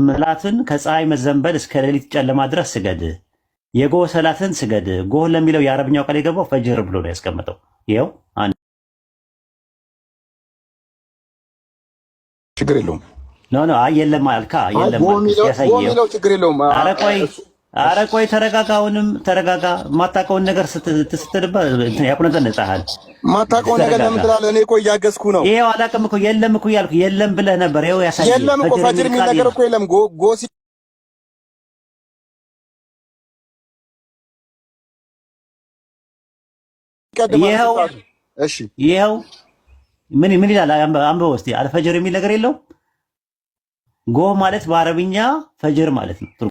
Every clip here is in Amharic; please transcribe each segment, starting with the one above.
ሰላትን ከፀሐይ መዘንበል እስከ ሌሊት ጨለማ ድረስ ስገድ። የጎህ ሰላትን ስገድ። ጎህ ለሚለው የአረብኛው ቃል የገባው ፈጅር ብሎ ነው ያስቀመጠው። ይኸው ችግር የለውም። ኖ የለም አልካ የለም ሚለው ችግር የለውም። ኧረ ቆይ ተረጋጋ። አሁንም ተረጋጋ። የማታውቀውን ነገር ስትልባ ያቁነጠነጥሃል። የማታውቀውን ነገር ለምን ትላለህ? እኔ እኮ እያገዝኩ ነው። ይኸው አላውቅም እኮ የለም እኮ እያልኩ የለም ብለህ ነበር። ይኸው ያሳየህ። የለም እኮ ፈጅር የሚል ነገር እኮ የለም። ይኸው ምን ይላል? አንብበው እስኪ። አልፈጅር የሚል ነገር የለውም። ጎህ ማለት በአረብኛ ፈጅር ማለት ነው።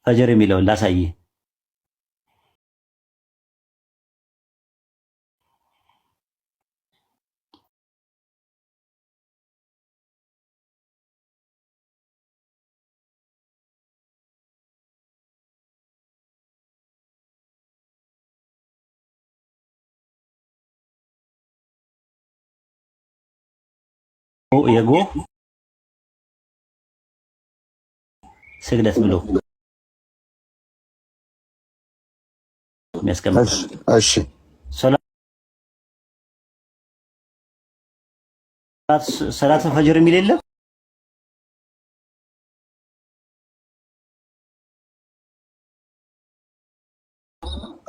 ፈጅር የሚለውን ላሳይህ። የጎህ ስግደት ብሎ የሚያስቀምጥ እሺ፣ ሰላት ፈጅር የሚል የለም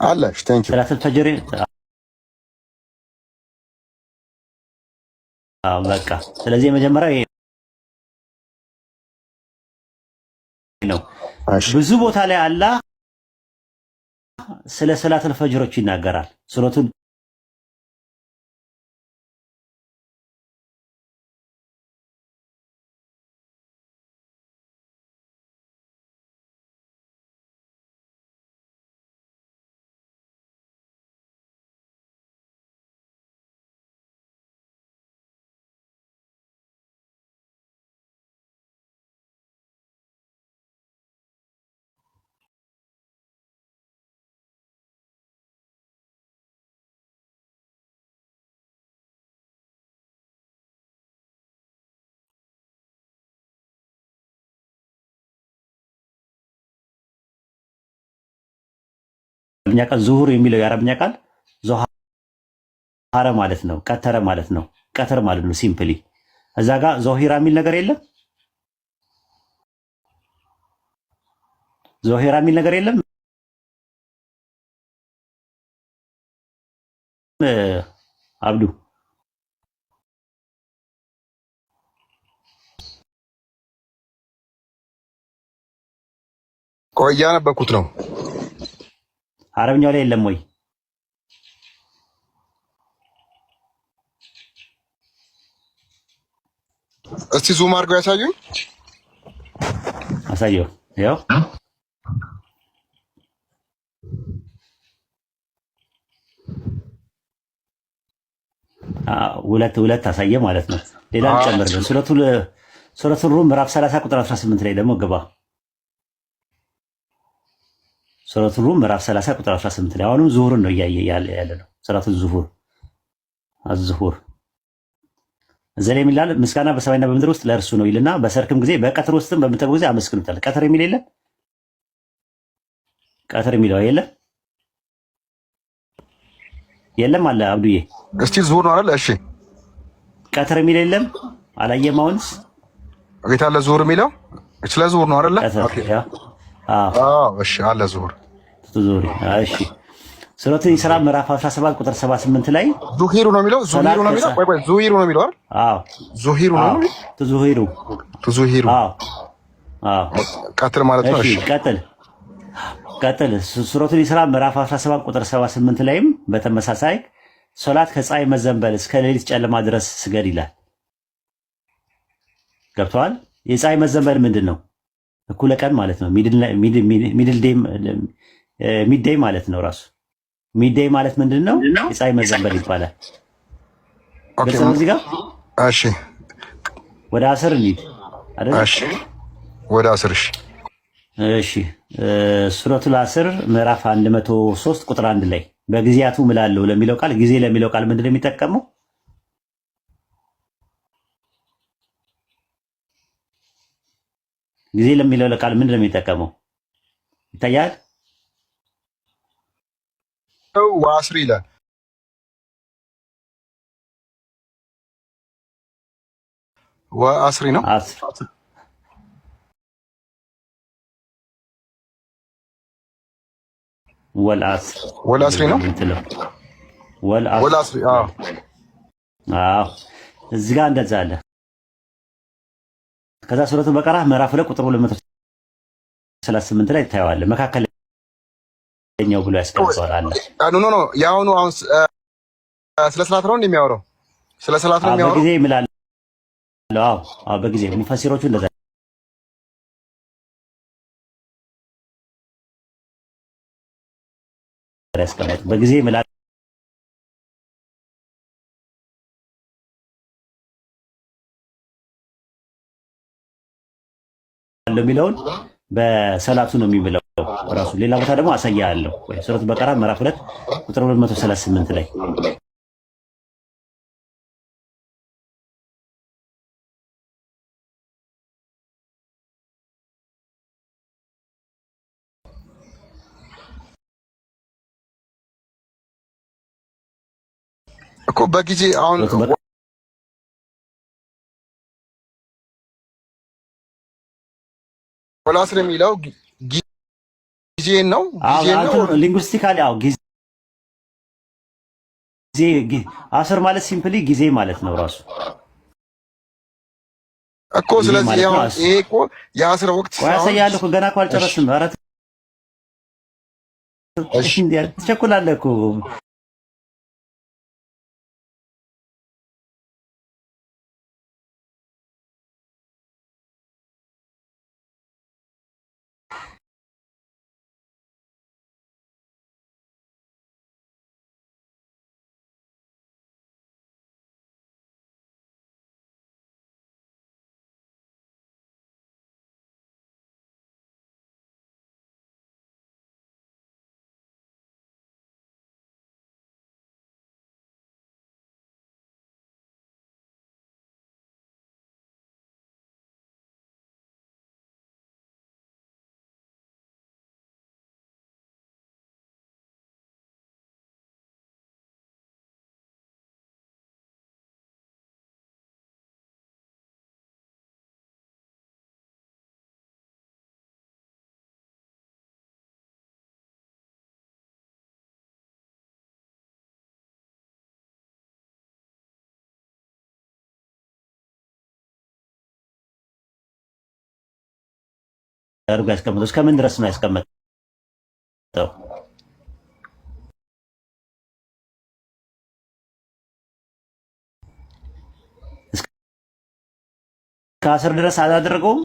አለ። ታንኪ ሰላት ፈጅር በቃ። ስለዚህ የመጀመሪያው ነው። ብዙ ቦታ ላይ አላህ ስለ ሰላተል ፈጅሮች ይናገራል። ሱረቱን አረብኛ ቃል ዙሁር የሚለው የአረብኛ ቃል ዞሃረ ማለት ነው። ቀተረ ማለት ነው። ቀተር ማለት ነው። ሲምፕሊ እዛ ጋር ዞሂራ የሚል ነገር የለም። ዞሂራ የሚል ነገር የለም። አብዱ ቆይ እያነበብኩት ነው። አረብኛው ላይ የለም ወይ? እስቲ ዙም አድርገው ያሳዩኝ። አሳየው። ያው ሁለት አሳየ ማለት ነው። ሌላ እንጨምርልን። ሱረቱል ሩም ምዕራፍ 30 ቁጥር 18 ላይ ደግሞ ግባ። ሱረቱል ሩም ምዕራፍ 30 ቁጥር 18 ላይ አሁንም ዙሁርን ነው እያየ ያለ ነው። ሱረቱል ዙሁር አዝሁር እዚህ ላይ የሚላል ምስጋና በሰማይና በምድር ውስጥ ለእርሱ ነው ይልና በሰርክም ጊዜ በቀትር ውስጥም በምትተጉ ጊዜ አመስግኑታል። ቀትር የሚል የለም። ቀትር የሚለው የለም አለ አብዱዬ። እስቲ ዙሁር ነው አይደል? እሺ ቀትር የሚል የለም። አላየም? አሁንስ ጌታ አለ ዙሁር የሚለው ስለ ዙሁር ነው አይደል? እሺ አለ ዙሁር። እሺ ሱረቱ ኢስራ ምዕራፍ 17 ቁጥር 78 ላይ ዙሂሩ ነው የሚለው። ዙሂሩ ነው የሚለው። ቆይ ዙሂሩ ነው የሚለው አይደል? አዎ ዙሂሩ ነው። ዙሂሩ ቀትር ማለት ነው። እሺ ቀጥል። ሱረቱ ኢስራ ምዕራፍ 17 ቁጥር 78 ላይም በተመሳሳይ ሶላት ከፀሐይ መዘንበል እስከ ሌሊት ጨለማ ድረስ ስገድ ይላል። ገብተዋል? የፀሐይ መዘንበል ምንድን ነው? እኩለ ቀን ማለት ነው። ሚድዴይ ማለት ነው። ራሱ ሚድዴይ ማለት ምንድን ነው? የፀሐይ መዘንበል ይባላል። ግልጽ ነው እዚህ ጋር። እሺ ወደ አስር እንሂድ አይደል? እሺ ወደ አስር። እሺ እሺ ሱረቱል አስር ምዕራፍ 103 ቁጥር 1 ላይ በጊዜያቱ እምላለሁ ለሚለው ቃል ጊዜ ለሚለው ቃል ምንድን ነው የሚጠቀመው? ጊዜ ለሚለው ቃል ምንድን ነው የሚጠቀመው? ይታያል። ወአስር ይላል። ወአስሪ ነው። ወልአስሪ ነው። ወልአስሪ እዚህ ጋር እንደዛ አለ። ከዛ ሱረቱ በቀራ ምዕራፍ 2 ቁጥር 238 ላይ ታየዋለህ። መካከለኛው ብሎ ያስቀምጠዋል አለ። ኖ ያውኑ አሁን ስለ ሰላት ነው እንደሚያወራው ስለ ሰላት ነው የሚያወራው። በጊዜ ይምላል። አዎ በጊዜ ሙፈሲሮቹ እንደዛ ያስቀምጡ። በጊዜ ይምላል የሚለውን በሰላቱ ነው የሚምለው ራሱ። ሌላ ቦታ ደግሞ አሳያለሁ። ሱረቱ በቀራ ምዕራፍ 2 ቁጥር 238 ላይ እኮ በጊዜ አሁን ወልአስር የሚለው ጊዜ ነው። ሊንጉስቲካሊ ጊዜ አስር ማለት ሲምፕሊ ጊዜ ማለት ነው ራሱ እኮ። ስለዚህ ይሄ እኮ የአስር ወቅት ያሳያል እኮ። ገና እኮ አልጨረስም። ኧረ ትቸኩላለህ እኮ። አድርጎ ያስቀምጠው። እስከምን ድረስ ነው ያስቀመጠው? እስከ 10 ድረስ አላደረገውም።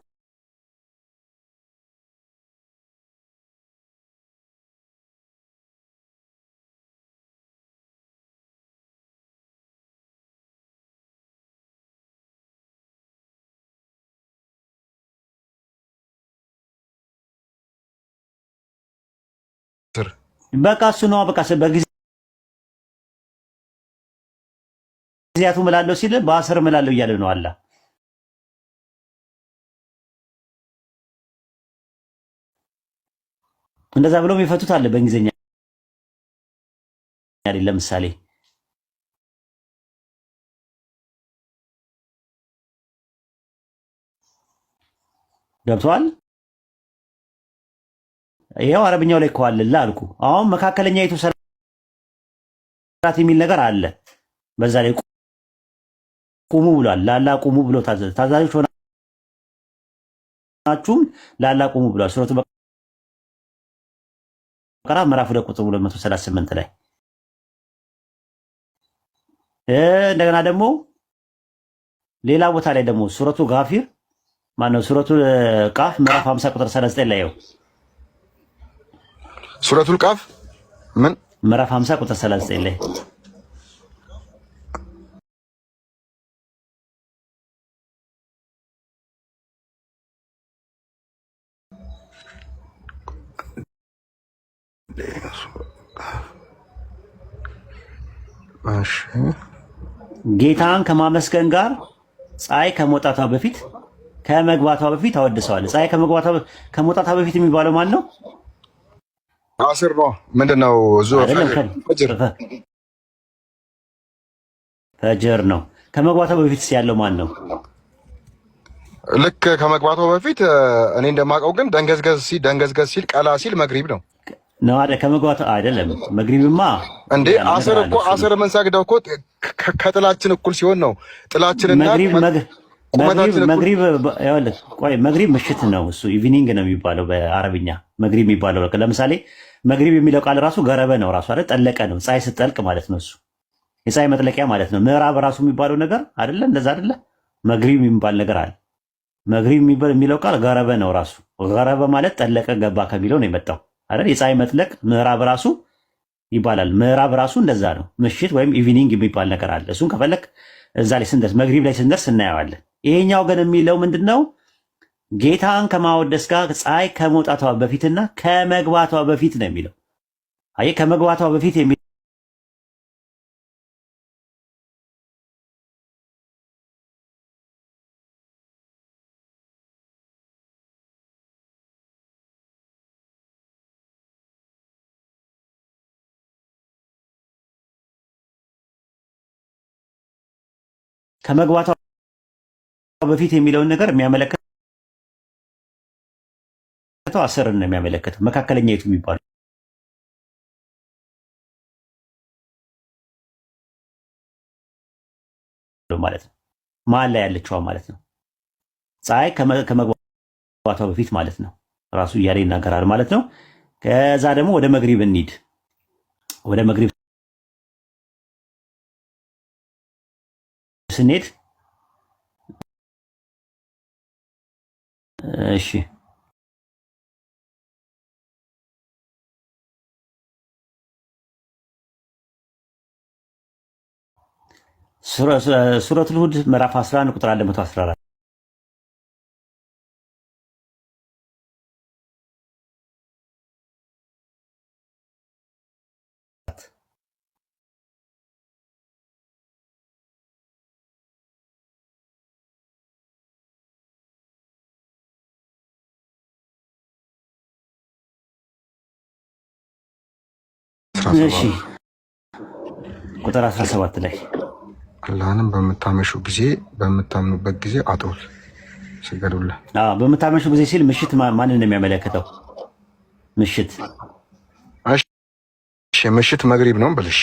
በቃ እሱ ነው። በቃ በጊዜያቱ እምላለሁ ሲል በአስር እምላለሁ እያለ ነው አላ። እንደዛ ብለው የሚፈቱት አለ በእንግሊዝኛ አይደል? ለምሳሌ ገብቷል። ይሄው አረብኛው ላይ እኮ አለልህ አልኩ። አሁን መካከለኛይቱ ሰላት የሚል ነገር አለ። በዛ ላይ ቁሙ ብሏል። ላላ ቁሙ ብሎ ታዛዦች ሆናችሁም ላላ ቁሙ ብሏል። ሱረቱ በቀራ ምዕራፍ 2 ቁጥር 238 ላይ እንደገና ደግሞ ሌላ ቦታ ላይ ደግሞ ሱረቱ ጋፊር ማነው ሱረቱ ቃፍ ምዕራፍ 50 ቁጥር 39 ላይ ነው። ሱረቱል ቃፍ ምን ምዕራፍ 50 ቁጥር 39 ላይ እሺ ጌታን ከማመስገን ጋር ፀሐይ ከመውጣቷ በፊት ከመግባቷ በፊት አወድሰዋለሁ። ፀሐይ ከመውጣቷ በፊት የሚባለው ማን ነው? አስር ነው። ምንድነው? ፈጅር ነው። ከመግባቷ በፊት ያለው ማን ነው? ልክ ከመግባቷ በፊት እኔ እንደማውቀው ግን ደንገዝገዝ ሲል ቀላ ሲል መግሪብ ነው ነው አይደል? ከመግባቷ አይደለም። መግሪብማ እንዴ አስር የምንሰግደው እኮ ከጥላችን እኩል ሲሆን ነው። ጥላችንና መግሪብ ምሽት ነው። እሱ ኢቪኒንግ ነው የሚባለው በአረብኛ መግሪብ የሚባለው። ለምሳሌ መግሪብ የሚለው ቃል ራሱ ገረበ ነው ራሱ አይደል? ጠለቀ ነው። ፀሐይ ስትጠልቅ ማለት ነው። እሱ የፀሐይ መጥለቂያ ማለት ነው። ምዕራብ ራሱ የሚባለው ነገር አይደለ? እንደዛ አይደለ? መግሪብ የሚባል ነገር አለ። መግሪብ የሚለው ቃል ገረበ ነው ራሱ። ገረበ ማለት ጠለቀ፣ ገባ ከሚለው ነው የመጣው አይደል? የፀሐይ መጥለቅ ምዕራብ ራሱ ይባላል። ምዕራብ ራሱ እንደዛ ነው። ምሽት ወይም ኢቪኒንግ የሚባል ነገር አለ። እሱን ከፈለክ እዛ ላይ ስንደርስ መግሪብ ላይ ስንደርስ እናየዋለን። ይሄኛው ግን የሚለው ምንድነው? ጌታን ከማወደስ ጋር ፀሐይ ከመውጣቷ በፊትና ከመግባቷ በፊት ነው የሚለው። አየህ፣ ከመግባቷ በፊት ከመግባቷ በፊት የሚለውን ነገር የሚያመለክተው አስርን ነው የሚያመለክተው። መካከለኛይቱ የሚባለው ማለት ነው፣ መሀል ላይ ያለችዋ ማለት ነው። ፀሐይ ከመግባቷ በፊት ማለት ነው ራሱ እያለ ይናገራል ማለት ነው። ከዛ ደግሞ ወደ መግሪብ እንሂድ። ወደ መግሪብ ስንሄድ እሺ ሱረቱል ሁድ ምዕራፍ 11 ቁጥር 114 እሺ ቁጥር 17 ላይ አላህንም በምታመሹ ጊዜ በምታምኑበት ጊዜ አጥሩት ስገዱልህ። በምታመሹ ጊዜ ሲል ምሽት ማንን ነው የሚያመለክተው? ምሽት ምሽት መግሪብ ነው ብልሽ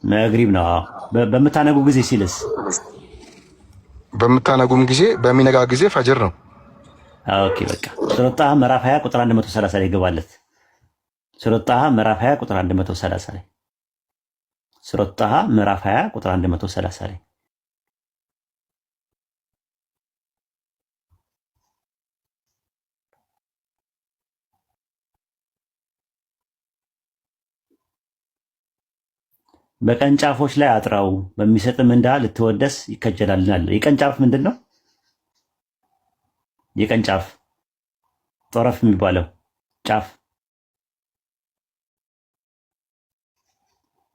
መግሪብ ነው። በምታነጉ ጊዜ ሲልስ? በምታነጉም ጊዜ በሚነጋ ጊዜ ፈጅር ነው። ኦኬ በቃ ሱረቱ ጣሃ ምዕራፍ 20 ቁጥር 130 ላይ ይገባለት። ሱረቱ ጣሃ ምዕራፍ 20 ቁጥር 130 ላይ ሱረቱ ጣሃ ምዕራፍ 20 ቁጥር 130 ላይ በቀንጫፎች ላይ አጥራው በሚሰጥ ምንዳ ልትወደስ ይከጀላልናል። የቀንጫፍ ምንድን ነው? የቀንጫፍ ጦረፍ የሚባለው ጫፍ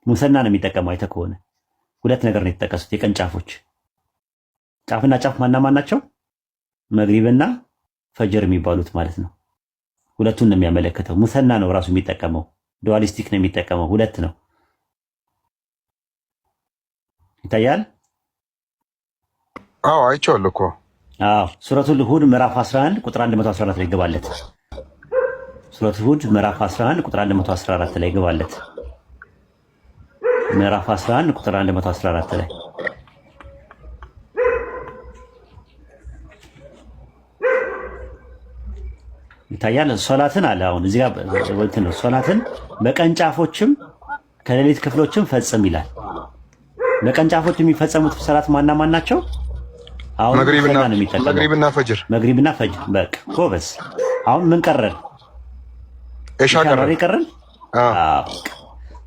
ሙሰና ነው የሚጠቀመው። አይተህ ከሆነ ሁለት ነገር ነው የተጠቀሱት የቀንጫፎች። ጫፍና ጫፍ ማን ናቸው? መግሪብና ፈጅር የሚባሉት ማለት ነው። ሁለቱን ነው የሚያመለክተው። ሙሰና ነው ራሱ የሚጠቀመው። ዱዋሊስቲክ ነው የሚጠቀመው። ሁለት ነው። ይታያል? አዎ አይቼዋለሁ እኮ። አዎ ሱረቱል ሁድ ምዕራፍ 11 ቁጥር 114 ላይ ይገባለት። ሱረቱል ሁድ ምዕራፍ 11 ቁጥር 114 ላይ ይገባለት። ምዕራፍ 11 ቁጥር 114 ላይ ይታያል። ሶላትን አለ አሁን እዚህ ጋር እንትን ነው። ሶላትን በቀንጫፎችም ከሌሊት ክፍሎችም ፈጽም ይላል። በቀንጫፎች የሚፈጸሙት ሰላት ማና ማን ናቸው? አሁን መግሪብና ፈጅር። መግሪብና ፈጅር። በቃ ጎበዝ። አሁን ምን ቀረን? እሻ ቀረን። አዎ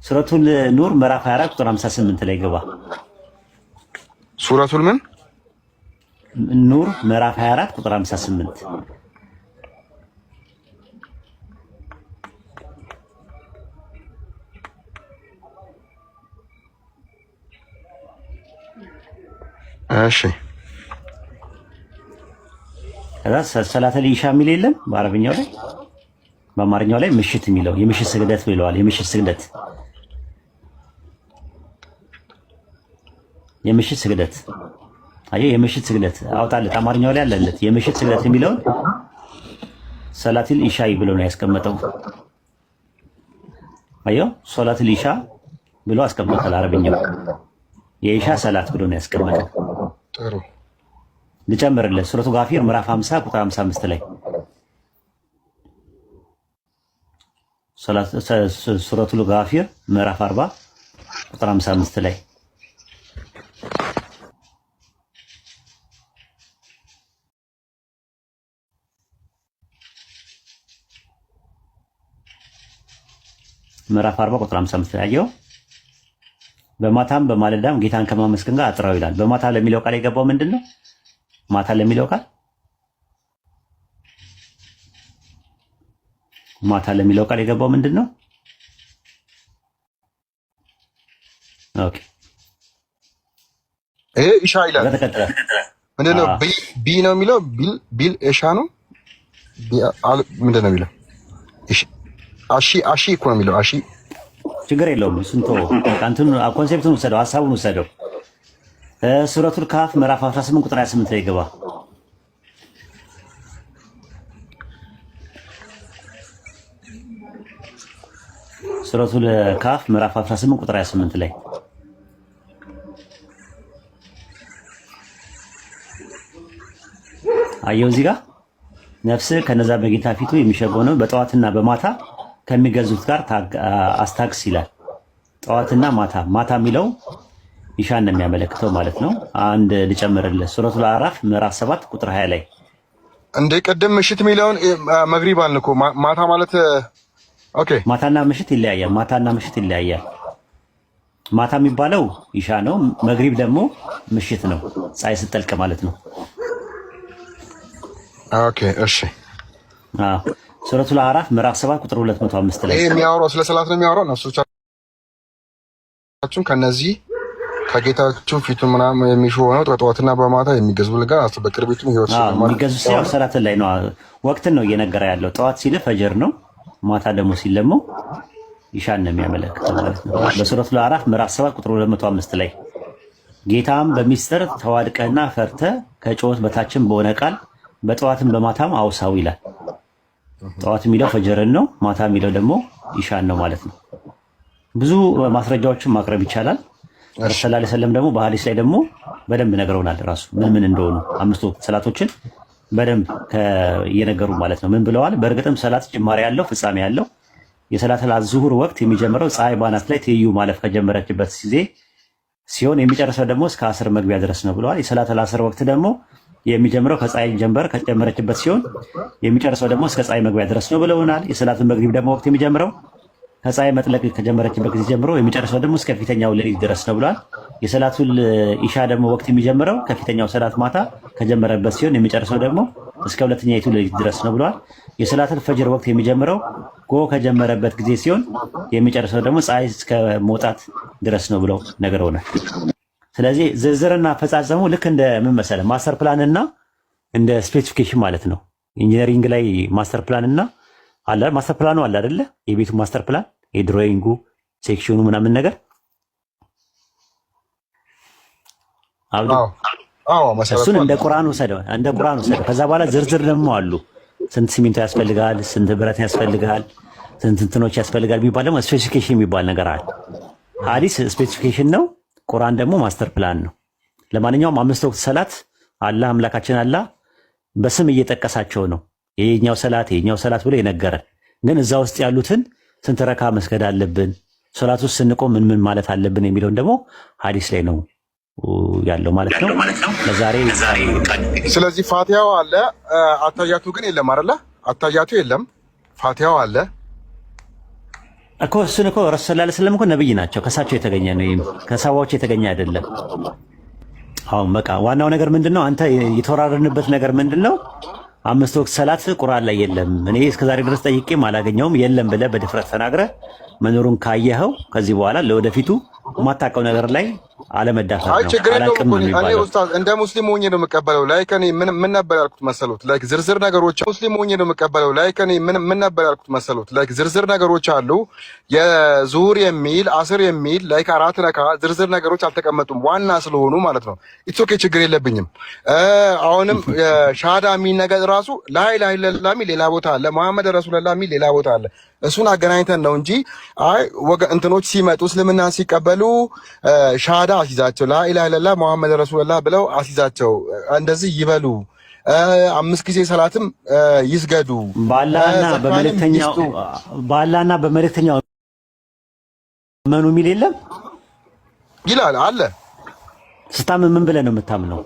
ሱረቱል ኑር ምዕራፍ 24 ቁጥር 58 ላይ ገባ። ሱረቱል ምን? ኑር ምዕራፍ 24 ቁጥር 58 58 እሺ ከዛ ሰላተል ኢሻ የሚል የለም በአረብኛው ላይ በአማርኛው ላይ ምሽት የሚለው የምሽት ስግደት ብለዋል። የምሽት ስግደት የምሽት ስግደት አየህ፣ የምሽት ስግደት አውጣለት አማርኛው ላይ አለለት። የምሽት ስግደት የሚለውን ሰላተል ኢሻ ብሎ ነው ያስቀመጠው። አየው ሶላተል ኢሻ ብሎ አስቀምጧል። አረብኛው የኢሻ ሰላት ብሎ ነው ያስቀመጠው። ጥሩ ልጨምርልህ ሱረቱ ጋፊር ምዕራፍ 50 ቁጥር 55 ላይ ሱረቱ ጋፊር ምዕራፍ 40 ቁጥር 55 ላይ ምዕራፍ 40 ቁጥር 55 ላይ አየው። በማታም በማለዳም ጌታን ከማመስገን ጋር አጥራው ይላል። በማታ ለሚለው ቃል የገባው ምንድነው? ማታ ለሚለው ቃል ማታ ለሚለው ቃል የገባው ምንድነው? ኦኬ ኢሻ ይላል። ምንድነው? ቢ ነው የሚለው ቢል ኢሻ ነው። ምንድነው የሚለው? አሺ እኮ ነው የሚለው። አሺ ችግር የለውም። ስንቶ አንተን ኮንሴፕቱን ወሰደው፣ ሐሳቡን ወሰደው። ሱረቱል ካፍ ምዕራፍ 18 ቁጥር 28 ላይ ገባ። ሱረቱል ካፍ ምዕራፍ 18 ቁጥር 28 ላይ አየው። እዚህ ጋር ነፍስ ከነዛ በጌታ ፊቱ የሚሸገው ነው በጠዋትና በማታ ከሚገዙት ጋር አስታክስ ይላል። ጠዋትና ማታ ማታ የሚለው ኢሻን ነው የሚያመለክተው ማለት ነው። አንድ ልጨምርልህ ሱረቱል አዕራፍ ምዕራፍ 7 ቁጥር 20 ላይ እንደ ቀደም ምሽት የሚለውን መግሪብ አልን እኮ ማታ ማለት ኦኬ። ማታና ምሽት ይለያያል። ማታና ምሽት ይለያያል። ማታ የሚባለው ኢሻ ነው። መግሪብ ደግሞ ምሽት ነው፣ ፀሐይ ስትጠልቅ ማለት ነው። ኦኬ እሺ። ሱረቱል አዕራፍ ምዕራፍ 7 ቁጥር 205 ላይ የሚያወራው ስለ ሰላት ነው የሚያወራው። ነፍሶቻችሁን ከነዚህ ከጌታችሁ ፊቱን ምናምን የሚሹ ሆነው ጠዋትና በማታ የሚገዙ ልጋ በቅርቢቱም ህይወት የሚገዙ ሲያው ሰላት ላይ ነው። ወቅትን ነው እየነገረ ያለው። ጠዋት ሲል ፈጅር ነው፣ ማታ ደግሞ ሲል ደግሞ ኢሻን ነው የሚያመለክተው ማለት ነው። በሱረቱል አዕራፍ ምዕራፍ 7 ቁጥር 205 ላይ ጌታም በሚስጥር ተዋድቀህና ፈርተህ ከጩኸት በታችም በሆነ ቃል በጠዋትም በማታም አውሳው ይላል። ጠዋት የሚለው ፈጅርን ነው፣ ማታ የሚለው ደግሞ ኢሻን ነው ማለት ነው። ብዙ ማስረጃዎችን ማቅረብ ይቻላል። ረሱል ሰለላሁ ዐለይሂ ወሰለም ደግሞ በሐዲስ ላይ ደግሞ በደንብ ነግረውናል። ራሱ ምን እንደሆኑ አምስቱ ሰላቶችን በደንብ እየነገሩ ማለት ነው። ምን ብለዋል? በእርግጥም ሰላት ጅማሬ ያለው ፍጻሜ ያለው የሰላተል ዙሁር ወቅት የሚጀምረው ፀሐይ ባናት ላይ ትይዩ ማለፍ ከጀመረችበት ጊዜ ሲሆን የሚጨርሰው ደግሞ እስከ አስር መግቢያ ድረስ ነው ብለዋል። የሰላተል አስር ወቅት ደግሞ የሚጀምረው ከፀሐይ ጀንበር ከጨመረችበት ሲሆን የሚጨርሰው ደግሞ እስከ ፀሐይ መግቢያ ድረስ ነው ብለውናል። የሰላቱን መግሪብ ደግሞ ወቅት የሚጀምረው ከፀሐይ መጥለቅ ከጀመረችበት ጊዜ ጀምሮ የሚጨርሰው ደግሞ እስከ ፊተኛው ሌሊት ድረስ ነው ብለዋል። የሰላቱል ኢሻ ደግሞ ወቅት የሚጀምረው ከፊተኛው ሰላት ማታ ከጀመረበት ሲሆን የሚጨርሰው ደግሞ እስከ ሁለተኛይቱ ሌሊት ድረስ ነው ብለዋል። የሰላቱል ፈጅር ወቅት የሚጀምረው ጎህ ከጀመረበት ጊዜ ሲሆን የሚጨርሰው ደግሞ ፀሐይ እስከ መውጣት ድረስ ነው ብለው ነግረውናል። ስለዚህ ዝርዝርና አፈጻጸሙ ልክ እንደ ምን መሰለህ ማስተር ፕላን እና እንደ ስፔሲፊኬሽን ማለት ነው። ኢንጂነሪንግ ላይ ማስተር ፕላን እና አለ ማስተር ፕላኑ አለ አይደለ? የቤቱ ማስተር ፕላን የድሮይንጉ ሴክሽኑ ምናምን ነገር እሱን እንደ ቁርአን ወሰደው ከዛ በኋላ ዝርዝር ደግሞ አሉ። ስንት ሲሚንቶ ያስፈልጋል፣ ስንት ብረት ያስፈልጋል፣ ስንት እንትኖች ያስፈልጋል የሚባል ደግሞ ስፔሲፊኬሽን የሚባል ነገር አለ። ሐዲስ ስፔሲፊኬሽን ነው፣ ቁርአን ደግሞ ማስተር ፕላን ነው። ለማንኛውም አምስት ወቅት ሰላት አላህ አምላካችን አላህ በስም እየጠቀሳቸው ነው። የኛው ሰላት ብሎ የነገረን ግን እዛ ውስጥ ያሉትን ስንት ረካ መስገድ አለብን፣ ሶላት ውስጥ ስንቆም ምን ማለት አለብን የሚለውን ደግሞ ሐዲስ ላይ ነው ያለው ማለት ነው። ለዛሬ ስለዚህ ፋቲሃው አለ፣ አታያቱ ግን የለም አይደለ? አታያቱ የለም፣ ፋቲሃው አለ እኮ። እሱን እኮ ረሱል ሰለላሁ ዐለይሂ ወሰለም እኮ ነብይ ናቸው። ከሳቸው የተገኘ ነው፣ ከሰዋዎች የተገኘ አይደለም። አሁን በቃ ዋናው ነገር ምንድነው? አንተ የተወራረድንበት ነገር ምንድነው? አምስት ወቅት ሰላት ቁርአን ላይ የለም፣ እኔ እስከዛሬ ድረስ ጠይቄም አላገኘውም የለም ብለህ በድፍረት ተናግረህ መኖሩን ካየኸው ከዚህ በኋላ ለወደፊቱ የማታውቀው ነገር ላይ አለመዳፈር አይ ነው። ችግር የለውም አላቅም እኮ ነው እኔ የሚባለው። ኡስታዝ እንደ ሙስሊም ሆኜ ነው የምቀበለው። ላይክ እኔ ምን ነበር ያልኩት መሰሉት? ላይክ ዝርዝር ነገሮች ሙስሊም ሆኜ ነው የምቀበለው። ላይክ እኔ ምን ነበር ያልኩት መሰሉት? ላይክ ዝርዝር ነገሮች አሉ። የዙር የሚል አስር የሚል ላይክ አራት ረካ ዝርዝር ነገሮች አልተቀመጡም፣ ዋና ስለሆኑ ማለት ነው። ኢትስ ኦኬ ችግር የለብኝም። አሁንም ሻሃዳ የሚል ነገር ራሱ ላኢላሀ ኢለላህ የሚል ሌላ ቦታ አለ፣ መሐመድ ረሱልላህ የሚል ሌላ ቦታ አለ። እሱን አገናኝተን ነው እንጂ አይ እንትኖች ሲመጡ እስልምና ሲቀበሉ ሻሃዳ አስይዛቸው ላኢላሀ ኢለላህ መሐመድ ረሱልላህ ብለው አስይዛቸው፣ እንደዚህ ይበሉ፣ 5 ጊዜ ሰላትም ይስገዱ፣ በአላህና በመልእክተኛው መኑ የሚል የለም ይላል አለ። ስታምን ምን ብለህ ነው የምታምነው?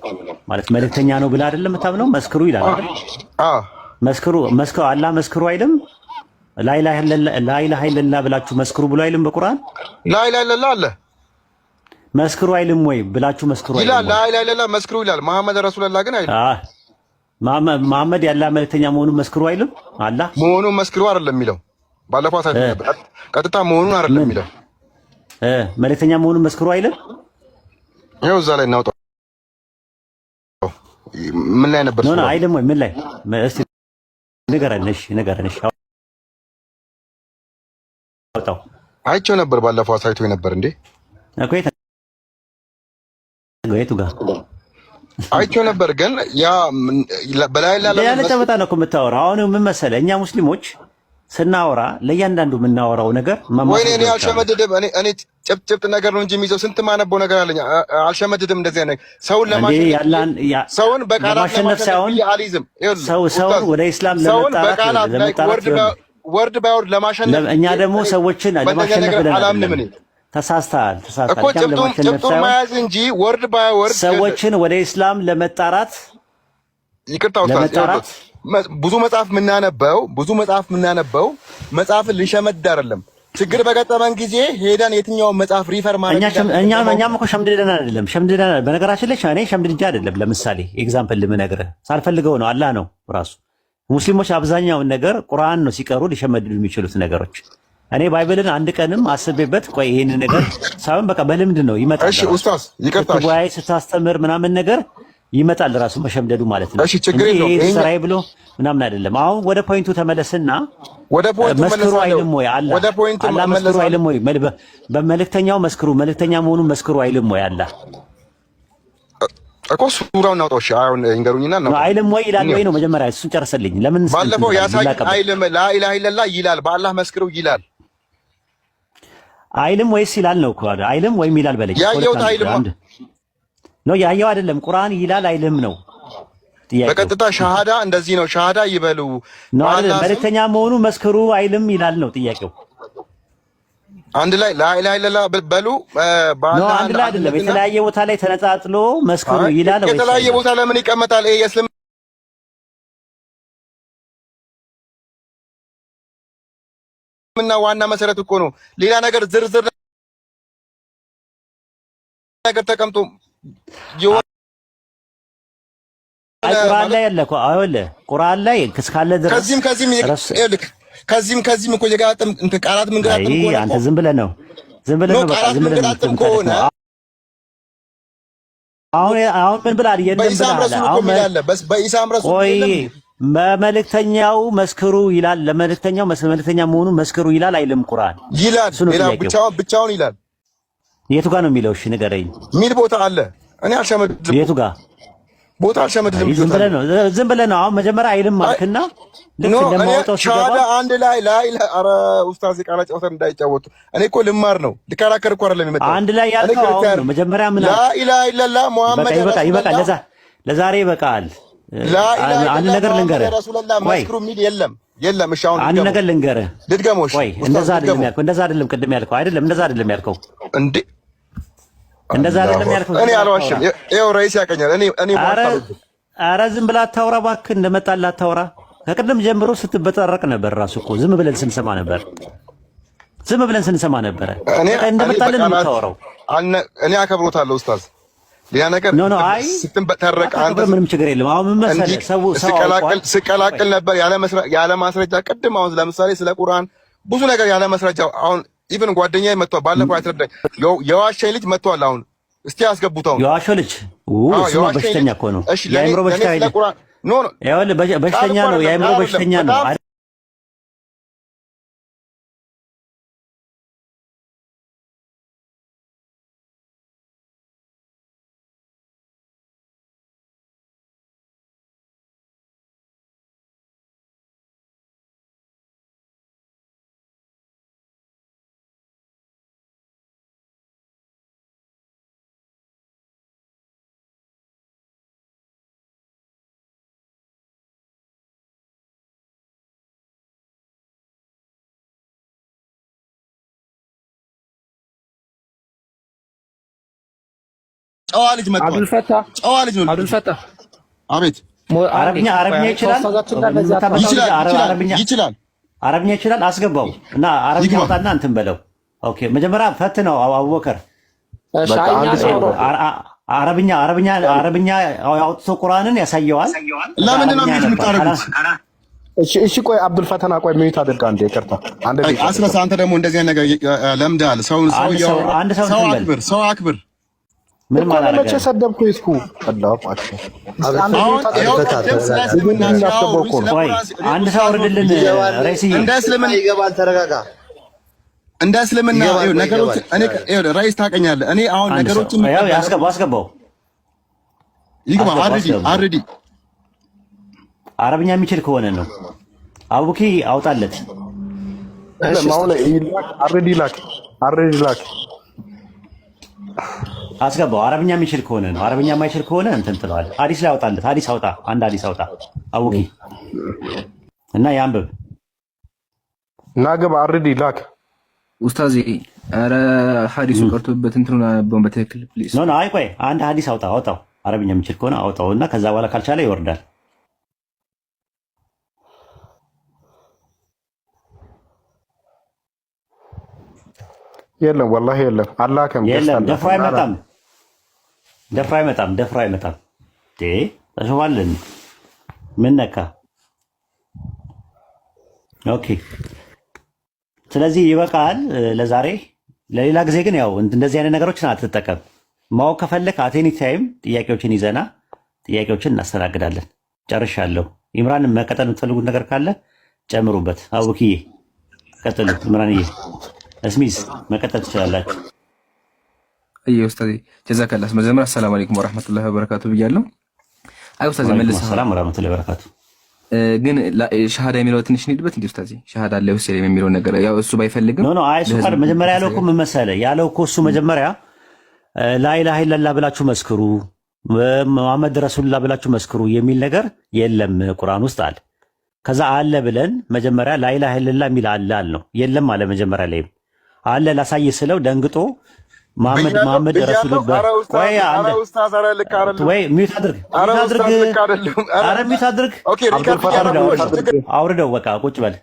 ማለት መልእክተኛ ነው ብለህ አይደለም የምታምነው? መስክሩ ይላል አይደል? መስክሩ አላህ መስክሩ አይልም? ላኢላሀ ኢለላህ ብላችሁ መስክሩ ብሎ አይልም በቁርአን? ላኢላሀ ኢለላህ አለ መስክሩ አይልም ወይ ብላችሁ መስክሩ አይልም ይላል። ላኢላሀ ኢለላህ መስክሩ ይላል። መሐመድ ረሱልላህ ግን አይልም። መሐመድ ያላህ መልእክተኛ መሆኑን መስክሩ አይልም? አላህ መሆኑን መስክሩ አይደለም የሚለው። ባለፈው አሳይቶ ነበር። ቀጥታ መሆኑን አይደለም የሚለው። መልእክተኛ መሆኑን መስክሩ አይልም? ይኸው እዛ ላይ እናውጣው። ምን ላይ ነበር? ነው አይልም ወይ? ምን ላይ? እስቲ ንገረን። እሺ ንገረን። እሺ አውጣው። አይቼው ነበር ባለፈው አሳይቶ ነበር እንዴ እኮ የቱ ጋር አይቼው ነበር። ግን ያ በላይ ያለ ጨበጣ ነው እኮ የምታወራው። አሁን ምን መሰለህ እኛ ሙስሊሞች ስናወራ ለእያንዳንዱ የምናወራው ነገር ወይኔ እኔ አልሸመድድም። እኔ ጭብጭብጥ ነገር ነው እንጂ የሚይዘው ስንት ማነበው ነገር አለኝ። አልሸመድድም። እንደዚህ አይነት ሰውን ሰውን በቃላት ለማሸነፍ ሳይሆን ሰውን ወደ ኢስላም ለመጣራት ወርድ ባይወርድ ለማሸነፍ እኛ ደግሞ ሰዎችን ለማሸነፍ ብለን ተሳስተሃል እኮ ጭብጡን መያዝ እንጂ ወርድ ባይወርድ ሰዎችን ወደ ኢስላም ለመጣራት ይቅርታ ብዙ መጽሐፍ የምናነበው መጽሐፍን ልንሸመድ አይደለም። ችግር በገጠመን ጊዜ ሄደን የትኛውን መጽሐፍ ሪፈር ማለት እኛም እኮ ሸምድደን አይደለም። በነገራችን ላይ እኔ ሸምድጄ አይደለም። ለምሳሌ ኤግዛምፕል ልምነግርህ ሳልፈልገው ነው። አላህ ነው ራሱ። ሙስሊሞች አብዛኛውን ነገር ቁርአን ነው ሲቀሩ ሊሸመድዱ የሚችሉት ነገሮች። እኔ ባይብልን አንድ ቀንም አስቤበት ቆይ ይሄን ነገር ሳይሆን በቃ በልምድ ነው ይመጣል። እሺ ኡስታዝ ይቅርታ፣ ጉባኤ ስታስተምር ምናምን ነገር ይመጣል ራሱ መሸምደዱ ማለት ነው። እሺ ችግር የለውም። ይሄ ስራዬ ብሎ ምናምን አይደለም። አሁን ወደ ፖይንቱ ተመለስና መስክሩ አይልም ወይ? አላህ መስክሩ አይልም ወይ? በመልእክተኛው መስክሩ፣ መልእክተኛ መሆኑን መስክሩ አይልም ወይ? አላህ እኮ ሱራውን አውጣው። እሺ አሁን እንገሩኝና ነው አይልም ወይ ይላል ወይ ነው? መጀመሪያ እሱን ጨርሰልኝ። ለምን ባለፈው ያሳይ አይልም ላኢላሀ ኢለላህ ይላል፣ በአላህ መስክሩ ይላል። አይልም ወይስ ይላል ነው እኮ አይልም ወይም ይላል በለኝ። ያየሁት አይልም ነው ያየው አይደለም። ቁርአን ይላል አይልም ነው ጥያቄው። በቀጥታ ሻሃዳ እንደዚህ ነው፣ ሻሃዳ ይበሉ ነው አይደለም። መልእክተኛ መሆኑ መስክሩ አይልም ይላል ነው ጥያቄው። አንድ ላይ ላኢላሀ ኢለላህ በሉ ነው አንድ ላይ አይደለም። የተለያየ ቦታ ላይ ተነጣጥሎ መስክሩ ይላል ወይ? የተለያየ ቦታ ለምን ይቀመጣል? ይሄ የእስልምና ዋና መሰረት እኮ ነው። ሌላ ነገር ዝርዝር ነገር ተቀምጦ ቁርአን ላይ ያለ እኮ አይወለ ቁርአን ላይ እስካለ ድረስ ከዚህም እኮ የጋጠም እንትን ቃላት ምን ጋጠም እኮ አንተ ዝም ብለህ ነው በቃ ዝም ብለህ ነው። አሁን ምን ብለሃል? የለም ብለሃል። አሁን በኢሳም ረሱል በመልእክተኛው መስክሩ ይላል። ለመልእክተኛው መልእክተኛ መሆኑን መስክሩ ይላል አይልም? ቁርአን ይላል። ሌላ ብቻውን ይላል። የቱ ጋር ነው የሚለው? እሺ ንገረኝ። ሚል ቦታ አለ። እኔ አልሸመድም። የቱ ጋር ቦታ አልሸመድም። ዝም ብለህ ነው። አሁን መጀመሪያ አይልም አልክና ልክ እንደማወጣው ሲገባ አንድ ላይ ኧረ ኡስታዝ ቃላ ጨውተን እንዳይጫወቱ። እኔ እኮ ልማር ነው ልከራከር እኮ አይደለም የመጣው። አንድ ላይ ያልከው አሁን ነው መጀመሪያ ምን ላኢላሀ ኢለላህ ሙሐመድ ይበቃል። ለዛሬ ይበቃል። አንድ ነገር ልንገርህ። መስክሩ የሚል የለም። እሺ አሁን አንድ ነገር ልንገርህ። ልድገሞሽ። እንደዛ አይደለም ቅድም ያልከው አይደለም። እንደዛ አይደለም ያልከው እንዴ እንደዛ አይደለም ያልከው። እኔ አልዋሽም። ይኸው ረይስ ያቀኛል። እኔ ኧረ ዝም ብለህ አታውራ እባክህ። እንደመጣልህ አታውራ። ከቅድም ጀምሮ ስትበጠረቅ ነበር ራሱ እኮ ዝም ብለን ስንሰማ ነበር። እንደመጣልህ ነው የምታወራው። እኔ አከብሮታለሁ ኡስታዝ። ሌላ ነገር ስትበጠረቅ አንተ ምንም ችግር የለም። አሁን ምን መሰለህ ሰው ስቀላቅል ነበር ያለ ማስረጃ። ቅድም አሁን ለምሳሌ ስለ ቁርአን ብዙ ነገር ያለ ማስረጃ አሁን ኢቭን ጓደኛዬ መጥቷል። ባለፈው ያስረዳኝ የዋሸኝ ልጅ መጥቷል። አሁን እስቲ አስገቡት። አሁን የዋሸ ልጅ እሱማ በሽተኛ እኮ ነው። የአእምሮ በሽታ በሽተኛ ነው። የአእምሮ በሽተኛ ነው። ጨዋ ልጅ መጥቷል። ጨዋ ልጅ ነው። አብዱልፈታህ አቤት። አረብኛ ይችላል። አረብኛ ይችላል። አስገባው እና አረብኛ አውጣና እንትን በለው። ኦኬ መጀመሪያ ፈትነው አቡበከር። አረብኛ አውጥቶ ቁርአንን ያሳየዋል። ለምንድን ነው የምታረጉት? እሺ ቆይ አብዱልፈታህ ቆይ ሚዩት አድርጋ እንደ ይቅርታ አንተ አስረሳ። አንተ ደግሞ እንደዚህ ነገር ለምደሃል። ሰው አክብር። ምን ማለት ነው? መቼ ሰደብኩ? ይስኩ አላህ አክበር። አንድ ሰው ወርድልን ራይሲ እንደ እስልምና ይገባል። ተረጋጋ። እንደ እስልምና ነገሮች እኔ ራይስ ታውቀኛለህ። እኔ አሁን ነገሮችን አስገባው ይግባ። አርዲ አረብኛ የሚችል ከሆነ ነው። አቡኪ አውጣለት። አርዲ ላክ አስገባው። አረብኛ የሚችል ከሆነ ነው። አረብኛ የማይችል ከሆነ እንትን ትለዋለህ። ሐዲስ ላይ አውጣለት። ሐዲስ አውጣ። አንድ ሐዲስ አውጣ አቡኪ እና ያንብብ። ናገባ አርዲ ላክ ኡስታዝ። ኧረ ሐዲሱ ቀርቶበት እንትኑን አነበውን በትክክል ፕሊዝ። ኖ አይ ቆይ አንድ ሐዲስ አውጣው። አረብኛ የሚችል ከሆነ አውጣውና ከዛ በኋላ ካልቻለ ይወርዳል። የለም ወላሂ የለም። አላከም ደፍሮ አይመጣም። ተሸዋለን። ምን ነካ? ኦኬ ስለዚህ ይበቃል ለዛሬ። ለሌላ ጊዜ ግን ያው እንደዚህ አይነት ነገሮችን አትጠቀም። ማወቅ ከፈለክ አቴኒ ታይም ጥያቄዎችን ይዘና ጥያቄዎችን እናስተናግዳለን። ጨርሻለሁ። ኢምራን መቀጠል የምትፈልጉት ነገር ካለ ጨምሩበት። አቡኪዬ ቀጥሉ። ኢምራንዬ እስሚስ መቀጠል ትችላላችሁ። አይ ኡስታዝ ጀዛከላህ። መጀመሪያ ሰላም አለይኩም ወራህመቱላሂ ወበረካቱ ብያለሁ። አይ ኡስታዝ መልስ ሰላም ወራህመቱላሂ ወበረካቱ። ግን ሻሃዳ የሚለው ትንሽ እንሂድበት እንዴ ኡስታዝ። ሻሃዳ አለ ወሰለ የሚለው ነገር ያው እሱ ባይፈልግም ኖ አይ እሱ ጋር መጀመሪያ ያለው እኮ ምን መሰለህ ያለው እኮ እሱ መጀመሪያ ላኢላሃ ኢለላህ ብላችሁ መስክሩ፣ መሐመድ ረሱሉላህ ብላችሁ መስክሩ የሚል ነገር የለም ቁርአን ውስጥ አለ። ከዛ አለ ብለን መጀመሪያ ላኢላሃ ኢለላህ የሚል አለ አልነው። የለም አለ መጀመሪያ ላይ አለ ላሳይ ስለው ደንግጦ መሐመድ ረሱሉላህ ወይ ሚዩት አድርግ አውርደው በቃ ቁጭ በል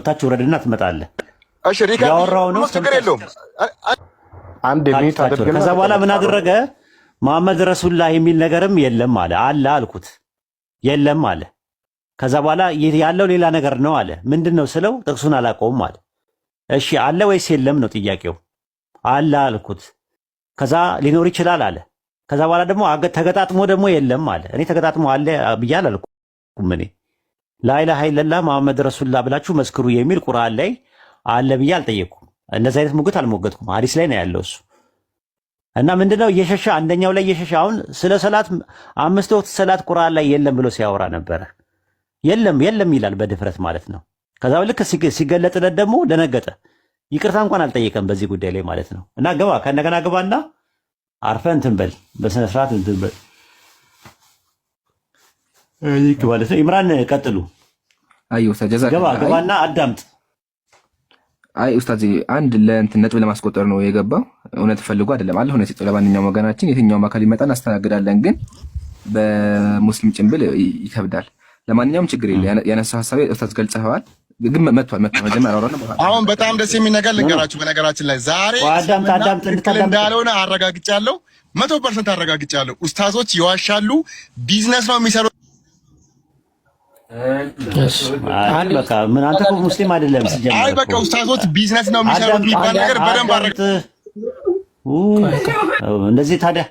ታች ወረድና ትመጣለህ። እሺ ሪካርድ ያወራው ነው ችግር የለውም። አንድ ሚዩት አድርግ። ከዛ በኋላ ምን አደረገ? መሐመድ ረሱሉላህ የሚል ነገርም የለም አለ። አልኩት የለም አለ። ከዛ በኋላ ያለው ሌላ ነገር ነው አለ። ምንድነው ስለው ጥቅሱን አላውቀውም አለ። እሺ አለ ወይስ የለም ነው ጥያቄው። አለ አልኩት። ከዛ ሊኖር ይችላል አለ። ከዛ በኋላ ደግሞ ተገጣጥሞ ደግሞ የለም አለ። እኔ ተገጣጥሞ አለ ብያለሁ አልኩም። እኔ ላኢላሃ ኢለላህ መሐመድ ረሱሉላህ ብላችሁ መስክሩ የሚል ቁርአን ላይ አለ ብዬ አልጠየቅኩም። እንደዚህ አይነት ሙግት አልሞገትኩም። ሐዲስ ላይ ነው ያለው እሱ እና ምንድነው እየሸሻ አንደኛው ላይ እየሸሻ አሁን ስለ ሰላት 5 ወቅት ሰላት ቁርአን ላይ የለም ብሎ ሲያወራ ነበረ። የለም ይላል በድፍረት ማለት ነው። ከዛ ልክ ሲገለጥለት ደግሞ ደነገጠ። ይቅርታ እንኳን አልጠየቀም በዚህ ጉዳይ ላይ ማለት ነው። እና ገባ ከነገና ገባና አርፈህ እንትን በል በስነ ስርዓት እንትን በል ይክ ማለት ነው። ኢምራን ቀጥሉ። አይ ኡስታዝ ጀዛከ ገባና አዳምጥ። አይ ኡስታዝ አንድ ለእንትን ነጥብ ለማስቆጠር ነው የገባው። እውነት ፈልጎ አይደለም አለ ሆነ ሲጠላ ለማንኛውም ወገናችን የትኛውም አካል ይመጣን አስተናግዳለን። ግን በሙስሊም ጭንብል ይከብዳል። ለማንኛውም ችግር የለ። ያነሳው ሐሳብ ኡስታዝ ገልጸዋል። ግን መጥቷል መጀመሪያ አወራና አሁን በጣም ደስ የሚል ነገር ልንገራችሁ። በነገራችን ላይ ዛሬ አዳምጥ እንዳልሆነ አረጋግጫለሁ። 100% አረጋግጫለሁ። ኡስታዞች ይዋሻሉ፣ ቢዝነስ ነው የሚሰሩት። በቃ ምን አንተ እኮ ሙስሊም አይደለም ሲጀምር። አይ በቃ ኡስታዞች ቢዝነስ ነው የሚሰሩት የሚባል ነገር በደንብ እንደዚህ ታዲያ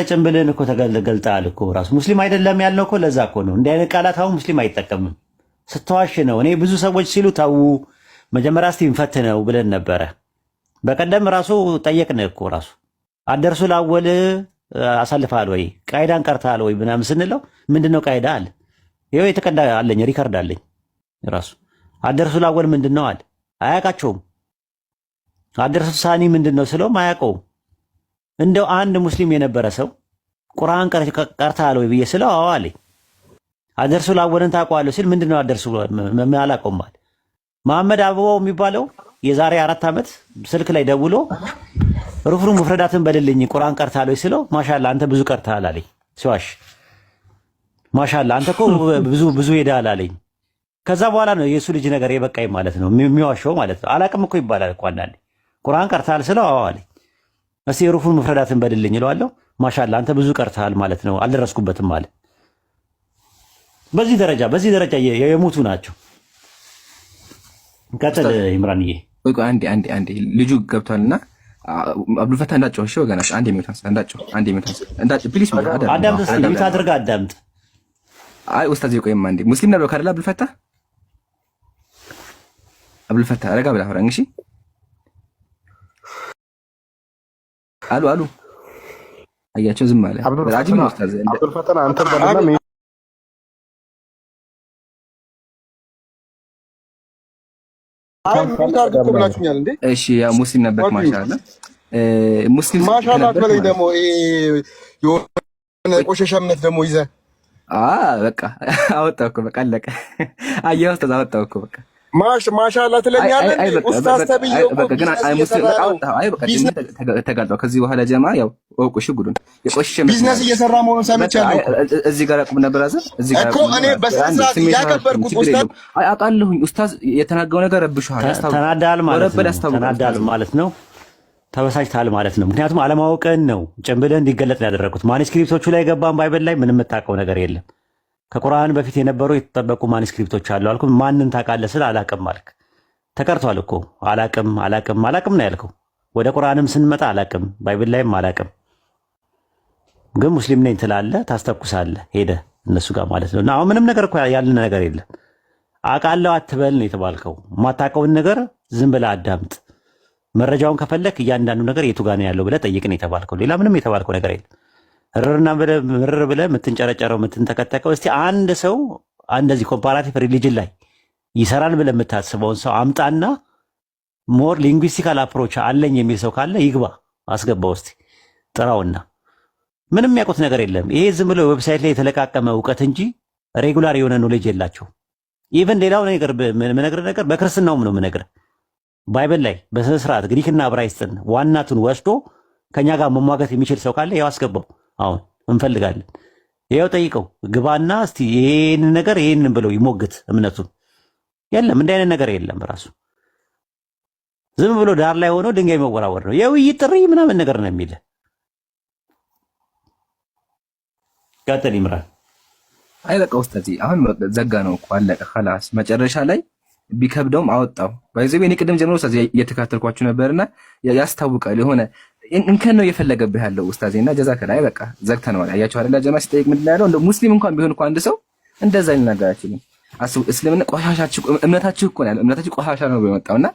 ጭንብልን እኮ ተገልጠሃል እኮ ራሱ ሙስሊም አይደለም ያልነው እኮ ለዛ እኮ ነው። እንዲህ አይነት ቃላት አሁን ሙስሊም አይጠቀምም። ስትዋሽ ነው። እኔ ብዙ ሰዎች ሲሉ ተው መጀመሪያ እስቲ እንፈትነው ብለን ነበረ። በቀደም ራሱ ጠየቅን እኮ ራሱ አደርሱ ላወል አሳልፈሃል ወይ ቃይዳን ቀርተሃል ወይ ምናምን ስንለው ምንድነው ቃይዳ አለ። ይኸው የተቀዳ አለኝ ሪከርድ አለኝ ራሱ አደርሱ ላወል ምንድነው አለ። አያውቃቸውም። አደርሱ ሳኒ ምንድነው ስለውም አያውቀውም። እንደው አንድ ሙስሊም የነበረ ሰው ቁርአን ቀርተሃል ወይ ብዬ ስለው አዎ አለኝ። አደርሱ ላወልን ታውቀዋለህ ሲል ምንድነው አደርሱ አላውቀውም አለ። መሐመድ አበባው የሚባለው የዛሬ 4 ዓመት ስልክ ላይ ደውሎ ሩፍሩም ሙፍረዳትን በልልኝ ቁርአን ቀርተሃል ወይ ስለው ማሻአላ አንተ ብዙ ቀርተሃል አለኝ። ሲዋሽ ማሻአላ አንተ እኮ ብዙ ሄደሃል አለኝ። ከዛ በኋላ ነው የሱ ልጅ ነገር የበቃኝ ማለት ነው የሚዋሸው ማለት ነው። አላቅም እኮ ይባላል እኮ አንዳንዴ ቁርአን ቀርተሃል ስለው አዎ አለኝ። እስቲ ሩፍሩም ሙፍረዳትን በልልኝ እለዋለሁ። ማሻአላ አንተ ብዙ ቀርተሃል ማለት ነው አልደረስኩበትም ማለት በዚህ ደረጃ የሞቱ ናቸው። ቀጥል ኢምራንዬ። ወይ አንዴ ልጁ ገብቷልና አብዱልፈታ እንዳጨው እሺ ወገናሽ አንዴ የሚወጣ እንዳጨው ፕሊስ አዳምጥ እስኪ አድርጋ አዳምጥ። አይ ኡስታዝ ይቆይም አንዴ ሙስሊም ነበር ካደላ አብዱልፈታ አረጋ ብላ አውራኝ እሺ። አሉ አያቸው ዝም አለ አጅም ነው ኡስታዝ አብዱልፈታ አንተ በለና እሺ ያ ሙስሊም ነበር ማሻአላ ሙስሊም ማሻአላ አትበለኝ ደግሞ የሆነ ቆሻሻ እምነት ደግሞ ይዘህ በቃ አወጣው እኮ በቃ አለቀ። አየኸው ኡስታዝ አወጣው እኮ በቃ ማሻአላ ትለኛለህ ኡስታዝ ተብዬው በቃ ግን አይ ሙስሊም በቃ አወጣው። አይ በቃ ተጋልጧል። ከዚህ በኋላ ጀማ ያው ወቁሽ ጉዱን የቆሸሸ ቢዝነስ እየሰራ መሆኑን ሰምቻለሁ። እዚህ ጋር ቁም ነበር አዘር እዚህ ጋር እኮ እኔ በስንት ያከበርኩት ኡስታዝ አይ አውቃለሁኝ ኡስታዝ የተናገረው ነገር ረብሽዋል። ተናዳል ማለት ነው ተበሳጭታል ማለት ነው። ምክንያቱም አለማወቅን ነው ጭንብልህ እንዲገለጥ ያደረኩት። ማኒስክሪፕቶቹ ላይ ገባን ባይብል ላይ ምንም የምታውቀው ነገር የለም። ከቁርአን በፊት የነበሩ የተጠበቁ ማኒስክሪፕቶች አሉ አልኩ። ማንን ታውቃለህ ስል አላቅም አልክ። ተቀርቷል እኮ አላቅም ነው ያልከው። ወደ ቁርአንም ስንመጣ አላቅም፣ ባይብል ላይም አላቅም። ግን ሙስሊም ነኝ ትላለህ፣ ታስተኩሳለህ ሄደህ እነሱ ጋር ማለት ነው። እና አሁን ምንም ነገር እኮ ያልን ነገር የለም። አውቃለሁ አትበል ነው የተባልከው። የማታውቀውን ነገር ዝም ብለህ አዳምጥ። መረጃውን ከፈለክ እያንዳንዱ ነገር የቱ ጋር ነው ያለው ብለህ ጠይቅ ነው የተባልከው። ሌላ ምንም የተባልከው ነገር የለም። ምርር ብለህ የምትንጨረጨረው የምትንተከተከው እስቲ አንድ ሰው እንደዚህ ኮምፓራቲቭ ሪሊጅን ላይ ይሰራል ብለህ የምታስበውን ሰው አምጣና ሞር ሊንጉስቲካል አፕሮች አለኝ የሚል ሰው ካለ ይግባ፣ አስገባው እስቲ ጥራውና። ምንም የሚያውቁት ነገር የለም። ይሄ ዝም ብሎ ዌብሳይት ላይ የተለቃቀመ እውቀት እንጂ ሬጉላር የሆነ ኖሌጅ የላቸው። ኢቨን ሌላው ነገር የምነግርህ ነገር በክርስትናውም ነው የምነግርህ። ባይብል ላይ በስነ ስርዓት ግሪክና ዕብራይስጥን ዋናቱን ወስዶ ከኛ ጋር መሟገት የሚችል ሰው ካለ ያው አስገባው። አሁን እንፈልጋለን። ያው ጠይቀው ግባና እስቲ ይሄን ብለው ይሞግት እምነቱን። የለም እንዲህ አይነት ነገር የለም። ራሱ ዝም ብሎ ዳር ላይ ሆኖ ድንጋይ መወራወር ነው። የውይይት ጥሪ ምናምን ነገር ነው የሚል። ቀጥል ይምራል። አይ በቃ ኡስታዝ አሁን ዘጋ ነው እኮ አለቀ خلاص። መጨረሻ ላይ ቢከብደውም አወጣው። ባይዘው እኔ ቅድም ጀምሮ ኡስታዝ እየተካተልኳችሁ ነበርና ያስታውቃል የሆነ እንከን ነው እየፈለገብህ ያለው ኡስታዝና ጀዛከላ። በቃ ዘግተነዋል። አያችሁ አይደል? ጀማ ሲጠይቅ ምንድን ነው ያለው? እንደ ሙስሊም እንኳን ቢሆን እኮ አንድ ሰው እንደዛ ሊናገር አይችልም። አስቡ እስልምና ቆሻሻችሁ እምነታችሁ እኮ ነው እምነታችሁ ቆሻሻ ነው የመጣውና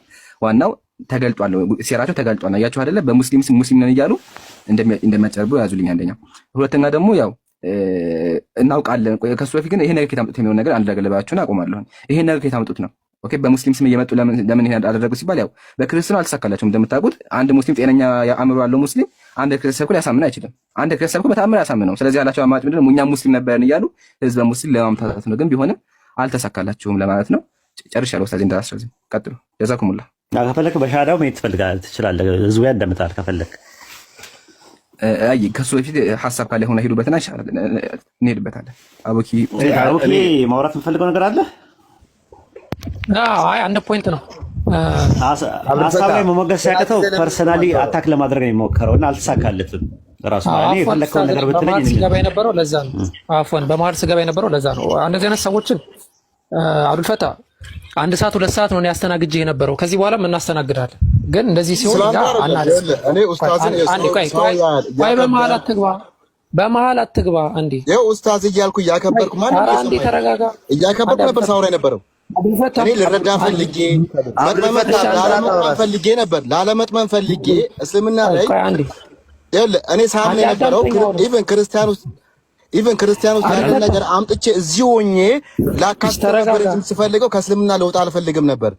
ዋናው ተገልጧል፣ ሴራቸው ተገልጧል። አያችሁ አይደለ? በሙስሊም ስም ሙስሊም ነን እያሉ እንደሚያጨርቡ ያዙልኝ። አንደኛ። ሁለተኛ ደግሞ ያው እናውቃለን። ከሱ በፊት ግን ይሄ ነገር ከታምጡት የሚሆን ነገር አንድ ነገር ለባችሁና አቆማለሁ። ይሄ ነገር ከታምጡት ነው ኦኬ። በሙስሊም ስም እየመጡ ለምን ይሄን አደረጉ ሲባል ያው በክርስትና አልተሳካላቸውም። እንደምታውቁት አንድ ሙስሊም ጤነኛ አእምሮ ያለው ሙስሊም አንድ ክርስቲያን ሊያሳምን አይችልም። አንድ ክርስቲያን በተአምር ያሳምነው። ስለዚህ ያላቸው አማራጭ ምንድነው? እኛ ሙስሊም ነበርን እያሉ ህዝበ ሙስሊም ለማምታታት ነው። ግን ቢሆንም አልተሳካላቸውም ለማለት ነው። ጨርሻለሁ። ኡስታዝ እንዳስረዝም ቀጥሉ። ጀዛኩሙላህ። ከፈለክ በሻዳው መሄድ ትችላለህ። ህዝቡ ያዳምጣል ከፈለክ። አይ ከሱ በፊት ሐሳብ ካለ ሆነ ሄዱበትና ይሻላል እንሄድበታለን። አቡኪ ማውራት የምፈልገው ነገር አለ። አይ አንድ ፖይንት ነው። ሐሳብ ላይ መሞገስ ሲያቅተው ፐርሰናሊ አታክ ለማድረግ ነው የሚሞከረውና አልተሳካለትም። ራሱ ማለት ነው የፈለከው ነገር ብትለኝ በመሀል ስገባ የነበረው ለዛ ነው። አፎን በመሀል ስገባ የነበረው ለዛ ነው። እንደዚህ አይነት ሰዎችን አብዱልፈታ 1 ሰዓት 2 ሰዓት ነው ያስተናግጄ የነበረው። ከዚህ በኋላም እናስተናግዳለን። ግን እንደዚህ ሲሆን እኔ ኡስታዝን ቆይ በመሀል አትግባ እንዴ። ይኸው ኡስታዝ እያልኩ እያከበርኩ አንዴ ተረጋጋ። እያከበርኩ ነበር ሳውራ የነበረው። እኔ ልረዳ ፈልጌ ላለመጥመን ፈልጌ እስልምና ላይ እኔ ሳምን የነበረው ኢቨን ክርስቲያን ውስጥ ያለ ነገር አምጥቼ እዚህ ሆኜ ላካስተረግር ስፈልገው ከእስልምና ለውጥ አልፈልግም ነበር።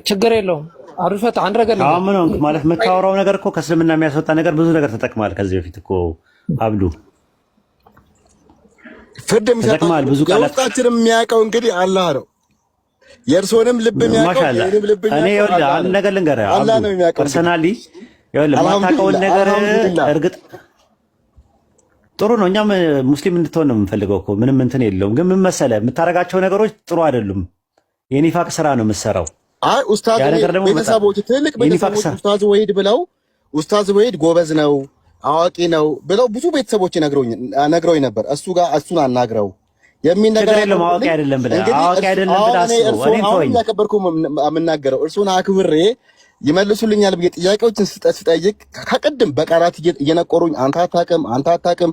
ችግር የለውም አሩፈት አንድ ነገር ነው ማለት የምታወራው ነገር እኮ ከእስልምና የሚያስወጣ ነገር ብዙ ነገር ተጠቅማል። ከዚህ በፊት እኮ አብዱ ፍርድ የሚሰጣል ብዙ ቃላታችንም የሚያውቀው እንግዲህ አላህ ነው። የእርሶንም ልብ የሚያውቀው የኔንም ልብ የሚያውቀው እኔ ይኸውልህ አንድ ነገር ልንገርህ አላህ ነው የሚያውቀው። ፐርሰናሊ ይኸውልህ የማታውቀውን ነገር እርግጥ ጥሩ ነው። እኛም ሙስሊም እንድትሆን ነው የምንፈልገው እኮ ምንም እንትን የለውም። ግን ምን መሰለህ የምታደርጋቸው ነገሮች ጥሩ አይደሉም። የኒፋቅ ስራ ነው የምትሰራው። አይ ኡስታዝ ቤተሰቦች ትልቅ ቤተሰቦች ኡስታዝ ወሂድ ብለው ኡስታዝ ወሂድ ጎበዝ ነው አዋቂ ነው ብለው ብዙ ቤተሰቦች ነግረውኝ ነበር። እሱን አናግረው የሚል ነገር የለም። አዋቂ አይደለም ብለህ አዋቂ አይደለም ብለህ አስበው። እኔ ተወኝ ያከበርኩ የምናገረው እርሱን አክብሬ ይመልሱልኛል ብዬ ጥያቄዎችን ስጠይቅ ከቅድም በቃላት እየነቆሩኝ አንተ አታውቅም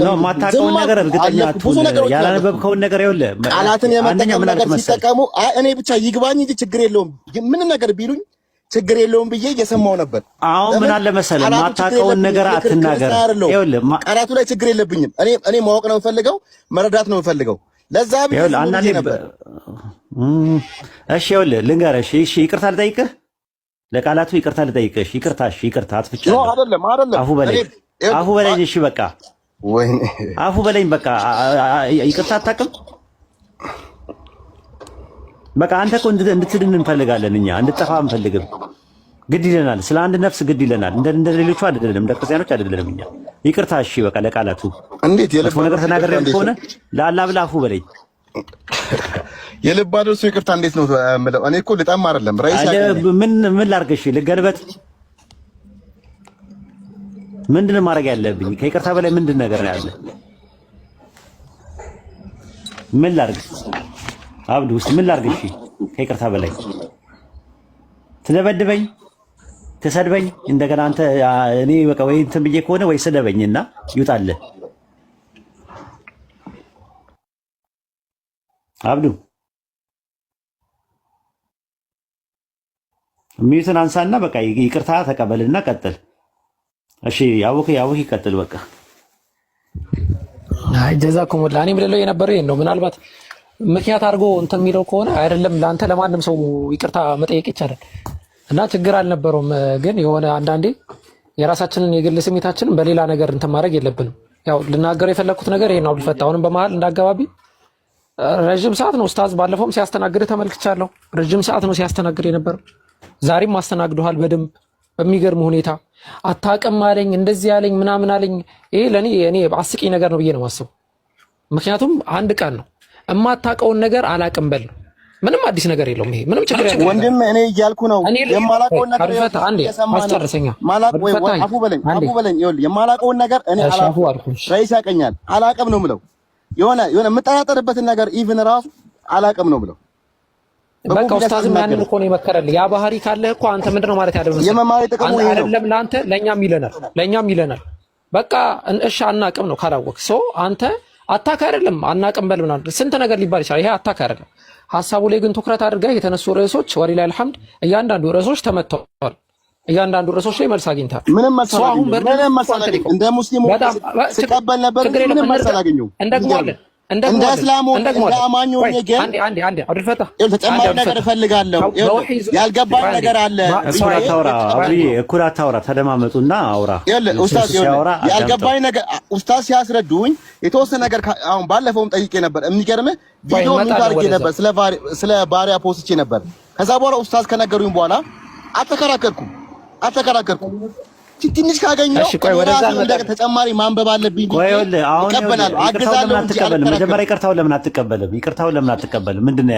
ነው የማታውቀውን ነገር እርግጠኛ አትሁን። ያላነበብከውን ነገር ይኸውልህ ቃላትን የመጠቀም ነገር ሲጠቀሙ አይ እኔ ብቻ ይግባኝ እንጂ ችግር የለውም ምንም ነገር ቢሉኝ ችግር የለውም ብዬ እየሰማው ነበር። አሁን ምን አለ መሰለህ የማታውቀውን ነገር አትናገር። ይኸውልህ ቃላቱ ላይ ችግር የለብኝም። እኔ ማወቅ ነው የምፈልገው፣ መረዳት ነው የምፈልገው። ለዛ አንዳንዴ እሺ ይኸውልህ ልንገርህ። እሺ ይቅርታ ልጠይቅህ ለቃላቱ ይቅርታ ልጠይቅሽ። ይቅርታ አጥፍቻለሁ። አይደለም አፉ በለኝ። እሺ በቃ ወይኔ አፉ በለኝ በቃ። ይቅርታ አታውቅም። በቃ አንተ እኮ እንድትድን እንፈልጋለን እኛ እንድጠፋ አንፈልግም። ግድ ይለናል። ስለ አንድ ነፍስ ግድ ይለናል። እንደ ሌሎቹ አይደለም፣ እንደ ክርስቲያኖች አይደለም እኛ። ይቅርታ እሺ በቃ ለቃላቱ እንዴት የልብ ነገር ተናገር ከሆነ ለአላህ ብለህ አፉ በለኝ። የልብ አድርሶ ይቅርታ እንዴት ነው የምለው? እኔ እኮ ልጠም አይደለም ራይስ ምን ላድርግ? እሺ ልገልበጥ? ምንድን ነው ማድረግ ያለብኝ? ከይቅርታ በላይ ምንድን ነገር ነው ያለ? ምን ላድርግ? አብዱ ውስጥ ምን ላድርግ? እሺ ከይቅርታ በላይ ትደበድበኝ፣ ትሰድበኝ እንደገና አንተ እኔ በቃ ወይ እንትን ብዬ ከሆነ ወይ ስደበኝና ይውጣልህ። አብዱ ሚዩትን አንሳና በቃ ይቅርታ ተቀበልና ቀጥል። እሺ ያውክ ይቀጥል በቃ። አይ ጀዛኩሙላህ። እኔ ብለው የነበረው ይሄን ነው። ምናልባት ምክንያት አድርጎ እንትን የሚለው ከሆነ አይደለም ለአንተ ለማንም ሰው ይቅርታ መጠየቅ ይቻላል እና ችግር አልነበረውም። ግን የሆነ አንዳንዴ የራሳችንን የግል ስሜታችንን በሌላ ነገር እንትን ማድረግ የለብንም። ያው ልናገር የፈለኩት ነገር ይሄን ነው። ልፈታ አሁንም በመሀል እንዳጋባቢ ረጅም ሰዓት ነው ኡስታዝ ባለፈውም ሲያስተናግድ ተመልክቻለሁ። ረጅም ሰዓት ነው ሲያስተናግድ የነበረው። ዛሬም አስተናግደዋል በደንብ በሚገርም ሁኔታ። አታውቅም አለኝ እንደዚህ ያለኝ ምናምን አለኝ። ይሄ ለኔ አስቂኝ ነገር ነው ብዬ ነው የማስበው። ምክንያቱም አንድ ቀን ነው የማታውቀውን ነገር አላውቅም በል ነው። ምንም አዲስ ነገር የለውም። ይሄ ምንም ችግር የለም ወንድም። እኔ እያልኩ ነው የማላውቀውን ነገር አስጨርሰኛ አፉ በለኝ ይኸውልህ የማላውቀውን ነገር እኔ ራይስ ያቀኛል አላውቅም ነው የምለው። የሆነ የምጠራጠርበትን ነገር ኢቭን ራሱ አላውቅም ነው የምለው። በቃ ኡስታዝም ያንን እኮ ነው የመከረልህ። ያ ባህሪ ካለህ እኮ አንተ ምንድነው ማለት ያደረገው? የመማሪ ጥቅሙ ይሄ ነው አይደለም ለአንተ ለኛም ይለናል። በቃ እሺ አናቅም ነው ካላወቅ ሰው አንተ አታክ አይደለም አናቅም በል ምናምን ስንት ነገር ሊባል ይችላል። ይሄ አታክ አይደለም። ሐሳቡ ላይ ግን ትኩረት አድርገህ የተነሱ ርዕሶች ወሊላሂል ሐምድ እያንዳንዱ ርዕሶች ተመተዋል። እያንዳንዱ ርዕሶች ላይ መልስ አግኝተሃል። ምንም መሰላገኝ እንደ ሙስሊሙ ሲቀበል ነበር። ምንም መሰላገኘው እንደ እስላሙ እንደ አማኙ ግን አንዴ አብዱልፈታ ተጨማሪ ነገር እፈልጋለሁ። ያልገባኝ ነገር አለ። እኩል አታውራ፣ ተደማመጡና አውራ። ኡስታዝ ያልገባኝ ነገር ኡስታዝ ሲያስረዱኝ የተወሰነ ነገር አሁን ባለፈውም ጠይቄ ነበር። የሚገርምህ ቪዲዮ ምን አድርጌ ነበር፣ ስለ ባሪያ ፖስቼ ነበር። ከዛ በኋላ ኡስታዝ ከነገሩኝ በኋላ አተከራከርኩም ትንሽ ካገኘው ተጨማሪ ማንበብ አለብኝ። እቀበላለሁ፣ አግዛለሁ እንጂ አልከራከርም። መጀመሪያ ይቅርታውን ለምን አትቀበልም? ምንድን ነው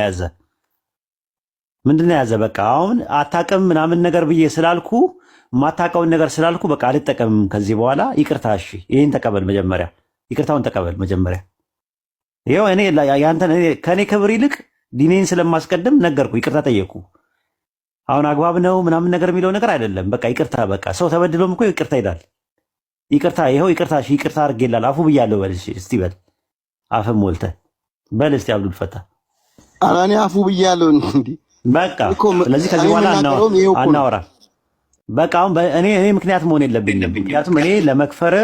የያዘ? በቃ አሁን አታውቅም ምናምን ነገር ብዬ ስላልኩ ማታውቀውን ነገር ስላልኩ በቃ አልጠቀምም ከዚህ በኋላ። ይቅርታ እሺ፣ ይሄን ተቀበል መጀመሪያ፣ ይቅርታውን ተቀበል መጀመሪያ። ይኸው እኔ ያንተን ከኔ ክብር ይልቅ ዲኔን ስለማስቀድም ነገርኩ፣ ይቅርታ ጠየቁ። አሁን አግባብ ነው ምናምን ነገር የሚለው ነገር አይደለም። በቃ ይቅርታ፣ በቃ ሰው ተበድሎም እኮ ይቅርታ ይላል። ይቅርታ ይኸው ይቅርታ፣ እሺ ይቅርታ አድርጌላል፣ አፉ ብያለሁ በል እስቲ በል፣ አፍም ሞልተህ በል እስቲ አብዱል ፈታህ። ኧረ እኔ አፉ ብያለሁ እንዴ በቃ። ስለዚህ ከዚህ በኋላ አናወራ። በቃ አሁን እኔ ምክንያት መሆን የለብኝም። ምክንያቱም እኔ ለመክፈር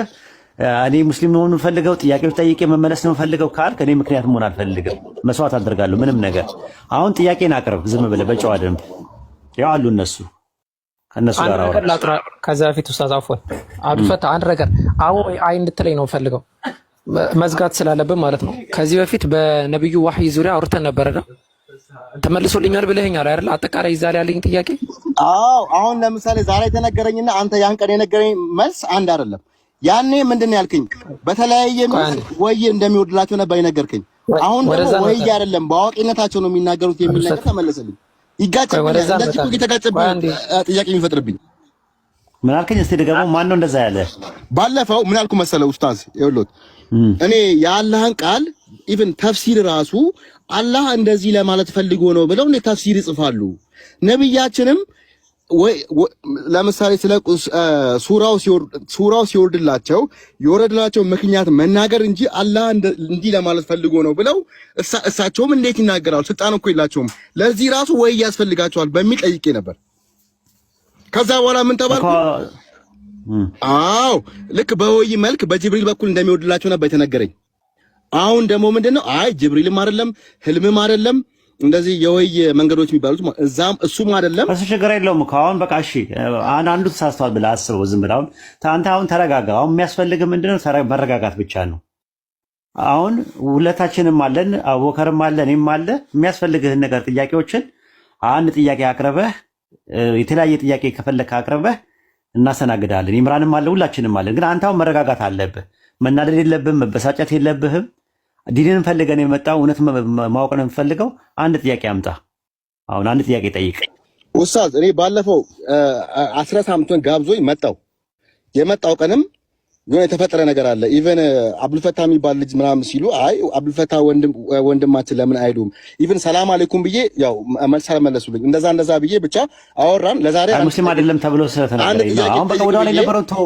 እኔ ሙስሊም ነው የምፈልገው፣ ጥያቄዎች ጠይቄ መመለስ ነው የምፈልገው ካልክ እኔ ምክንያት መሆን አልፈልግም። መስዋዕት አደርጋለሁ ምንም ነገር። አሁን ጥያቄን አቅርብ ዝም ብለህ በጨዋ ደንብ። ያው አሉ እነሱ ከነሱ ጋር አወራ። ከዛ በፊት ኡስታዝ አፎን አብዱል ፈታህ አንድ ነገር አዎ አይ እንድትለኝ ነው ፈልገው መዝጋት ስላለብን ማለት ነው። ከዚህ በፊት በነብዩ ዋህይ ዙሪያ አውርተን ነበርና ተመልሶልኛል ብለኸኛል አይደል? አጠቃላይ ዛሬ ያለኝ ጥያቄ አዎ። አሁን ለምሳሌ ዛሬ ተነገረኝና አንተ ያን ቀን የነገረኝ መልስ አንድ አይደለም። ያኔ ምንድነው ያልከኝ? በተለያየ መልስ ወይ እንደሚወድላቸው ነበር የነገርከኝ። አሁን ደግሞ ወይ አይደለም በአዋቂነታቸው ነው የሚናገሩት የሚል ነገር ተመለሰልኝ። ይጋጭብኛል። እንደዚህ እኮ የተጋጨብኝ ጥያቄ የሚፈጥርብኝ ምን አልከኝ? እስቲ ደግሞ ማን ነው እንደዛ ያለ? ባለፈው ምን አልኩ መሰለው ኡስታዝ ይኸውልህ እኔ የአላህን ቃል ኢቭን ተፍሲር ራሱ አላህ እንደዚህ ለማለት ፈልጎ ነው ብለው እንደ ተፍሲር ይጽፋሉ። ነብያችንም ወይ ለምሳሌ ስለ ሱራው ሲወርድላቸው የወረድላቸው ምክንያት መናገር እንጂ አላህ እንዲህ ለማለት ፈልጎ ነው ብለው እሳቸውም እንዴት ይናገራሉ? ስልጣን እኮ የላቸውም። ለዚህ ራሱ ወይ ያስፈልጋቸዋል በሚል ጠይቄ ነበር። ከዛ በኋላ ምን ተባልኩ? አዎ ልክ በወይ መልክ በጅብሪል በኩል እንደሚወርድላቸው ነበር የተነገረኝ። አሁን ደግሞ ምንድነው? አይ ጅብሪልም አይደለም ህልምም አይደለም እንደዚህ የወይ መንገዶች የሚባሉት እዛም እሱም አይደለም። እሱ ችግር የለውም እኮ አሁን በቃ እሺ፣ አንዱ ተሳስቷል ብለህ አስበው ዝም ብለህ አንተ አሁን ተረጋጋ። አሁን የሚያስፈልግ ምንድነው? መረጋጋት ብቻ ነው። አሁን ሁለታችንም አለን፣ አቡበከርም አለ፣ እኔም አለ። የሚያስፈልግህን ነገር ጥያቄዎችን አንድ ጥያቄ አቅርበህ የተለያየ ጥያቄ ከፈለክ አቅርበህ እናስተናግዳለን። ኢምራንም አለ፣ ሁላችንም አለን። ግን አንተ አሁን መረጋጋት አለብህ። መናደድ የለብህም፣ መበሳጨት የለብህም። ዲንን ፈልገን የመጣው እውነት ማወቅ ነው የምፈልገው። አንድ ጥያቄ አምጣ። አሁን አንድ ጥያቄ ጠይቅ ኡስታዝ። እኔ ባለፈው 10 ሳምንቱን ጋብዞኝ መጣው። የመጣው ቀንም የሆነ የተፈጠረ ነገር አለ። ኢቨን አብዱልፈታህ የሚባል ልጅ ምናምን ሲሉ አይ አብዱልፈታህ ወንድማችን ለምን አይሉም? ኢቨን ሰላም አለይኩም ብዬ ያው መልስ አልመለሱልኝ። እንደዛ ብዬ ብቻ አወራን። ለዛሬ ሙስሊም አይደለም ተብሎ ስለተናገረ አሁን በቃ ወደ ኋላ የነበረው ተው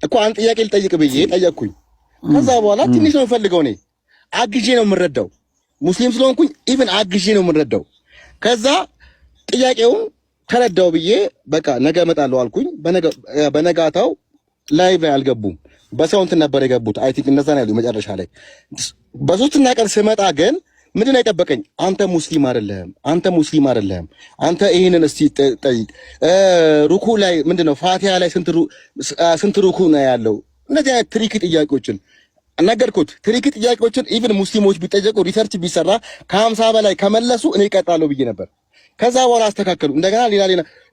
እኮ አንድ ጥያቄ ልጠይቅ ብዬ ጠየቅኩኝ። ከዛ በኋላ ትንሽ ነው የምፈልገው እኔ አግዤ ነው የምንረዳው። ሙስሊም ስለሆንኩኝ ኢቭን አግዤ ነው የምንረዳው። ከዛ ጥያቄውን ተረዳው ብዬ በቃ ነገ እመጣለሁ አልኩኝ። በነጋታው ላይቭ ላይ አልገቡም። በሰው እንትን ነበር የገቡት። አይ ቲንክ እንደዛ ነው ያሉት መጨረሻ ላይ። በሶስተኛ ቀን ስመጣ ግን ምንድነው የጠበቀኝ? አንተ ሙስሊም አይደለህም፣ አንተ ይሄንን እስቲ ጠይቅ። ሩኩ ላይ ምንድነው ፋቲሃ ላይ ስንት ሩኩ ነው ያለው? እነዚህ አይነት ትሪክ ጥያቄዎችን ነገርኩት። ትሪክ ጥያቄዎችን ኢቭን ሙስሊሞች ቢጠየቁ ሪሰርች ቢሰራ ከ50 በላይ ከመለሱ እኔ እቀጣለሁ ብዬ ነበር። ከዛ በኋላ አስተካከሉ። እንደገና ሌላ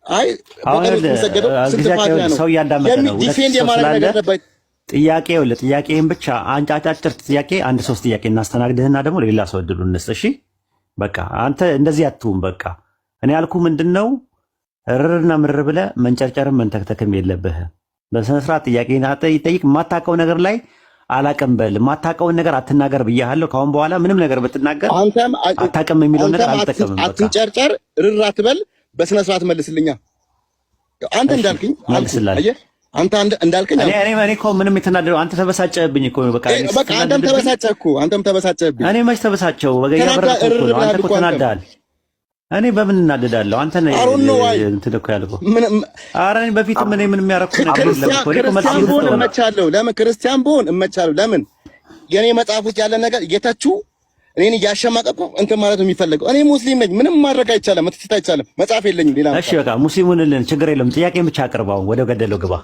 አይ በቀን ተሰገደው ስንት ፋቲሃ ነው ሰው ያዳመጠ ነው ዲፌንድ የማድረግ ነገር ነበር። ጥያቄውን ብቻ አጫጭር ጥያቄ አንድ ሶስት ጥያቄ እናስተናግድህና ደግሞ ለሌላ ሰው እድሉን እንስጥ። እሺ በቃ አንተ እንደዚህ አትሁን። በቃ እኔ ያልኩህ ምንድነው ርርና ምርር ብለህ መንጨርጨርም መንተክተክም የለብህም። በስነ ስርዓት ጥያቄን ጠይቅ። የማታውቀው ነገር ላይ አላቅም በል። የማታውቀውን ነገር አትናገር ብያለሁ። ካሁን በኋላ ምንም ነገር ብትናገር አንተም አታውቅም የሚለው ነገር አልጠቀምም። በቃ አትንጨርጨር፣ ርር አትበል፣ በስነ ስርዓት መልስልኛ። አንተ እንዳልከኝ መልስልኝ። አንተ እንዳልከኝ እኔ እኮ ምንም የተናደደው አንተ ተበሳጨህብኝ እኮ በቃ አንተም ተበሳጨህብኝ። እኔ መች ተበሳጨው? በቃ ያበረታው እኮ ነው። አንተ እኮ ተናደሃል። እኔ በምን እናደዳለሁ? አንተ ነህ እንትን እኮ ያልከው። ኧረ እኔ በፊትም እኔ ምንም ያደረኩት ነገር የለም እኮ። ክርስቲያን ብሆን እመቻለሁ። ለምን ክርስቲያን ብሆን እመቻለሁ? ለምን የኔ መጽሐፍ ውስጥ ያለ ነገር እየተቹ እኔን እያሸማቀቁ እንትን ማለት ነው የሚፈልገው። እኔ ሙስሊም ነኝ። ምንም ማድረግ አይቻልም፣ መትችት አይቻልም። መጽሐፍ የለኝም ሌላ። እሺ በቃ ሙስሊሙን ልን ችግር የለም። ጥያቄን ብቻ አቅርባው፣ ወደ ገደለው ግባ።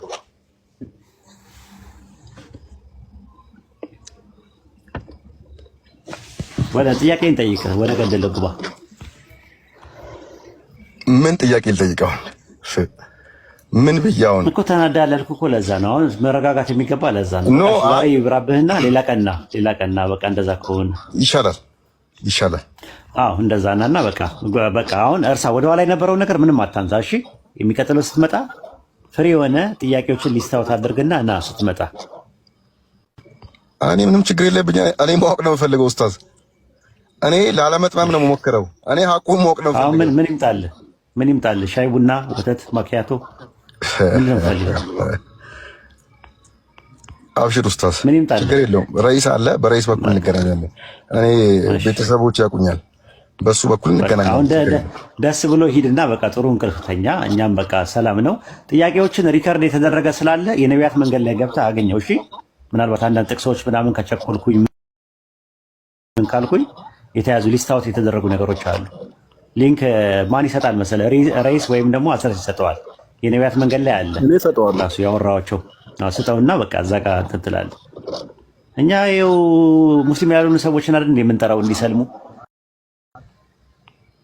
ወደ ጥያቄን ጠይቅ፣ ወደ ገደለው ግባ። ምን ጥያቄ ልጠይቀው? ምን ብያውን እኮ ተናዳለህ አልኩህ እኮ። ለዛ ነው አሁን መረጋጋት የሚገባ። ለዛ ነው ዛሬ ይብራብህና ሌላ ቀና በቃ እንደዛ ከሆነ ይሻላል። አዎ እንደዛ ናና በቃ አሁን እርሳ። ወደ ኋላ የነበረው ነገር ምንም አታንሳ። እሺ የሚቀጥለው ስትመጣ ፍሬ የሆነ ጥያቄዎችን ሊስታውት አድርግና ና ስትመጣ። እኔ ምንም ችግር የለብኝ። እኔ ማወቅ ነው የምፈልገው ኡስታዝ። እኔ ላለመጥመም ነው የምሞክረው። እኔ ሐቁን ማወቅ ነው የምፈልገው። ምን ይምጣልህ? ምን ይምጣል? ሻይ ቡና፣ ወተት፣ ማኪያቶ ምንድን ነው ፈልገው? አብሽር ኡስታዝ፣ ምን ይምጣል? ችግር የለውም። ረኢስ አለ፣ በረኢስ በኩል እንገናኛለን። እኔ ቤተሰቦች ያውቁኛል፣ በሱ በኩል እንገናኛለን። አሁን ደስ ብሎ ሂድና በቃ ጥሩ እንቅልፍ ተኛ። እኛም በቃ ሰላም ነው። ጥያቄዎችን ሪከርድ የተደረገ ስላለ የነቢያት መንገድ ላይ ገብተህ አገኘው። እሺ፣ ምናልባት አንዳንድ ጥቅሶች ምናምን ከቸኮልኩኝ ምን ካልኩኝ የተያዙ ሊስታውት የተደረጉ ነገሮች አሉ። ሊንክ ማን ይሰጣል መሰለ? ረኢስ ወይም ደግሞ አስረስ ይሰጠዋል። የነቢያት መንገድ ላይ አለ ራሱ ያወራቸው ስጠውና በቃ እዛ ጋር እንትን ትላለህ። እኛ ይኸው ሙስሊም ያልሆኑ ሰዎችን አይደል የምንጠራው እንዲሰልሙ።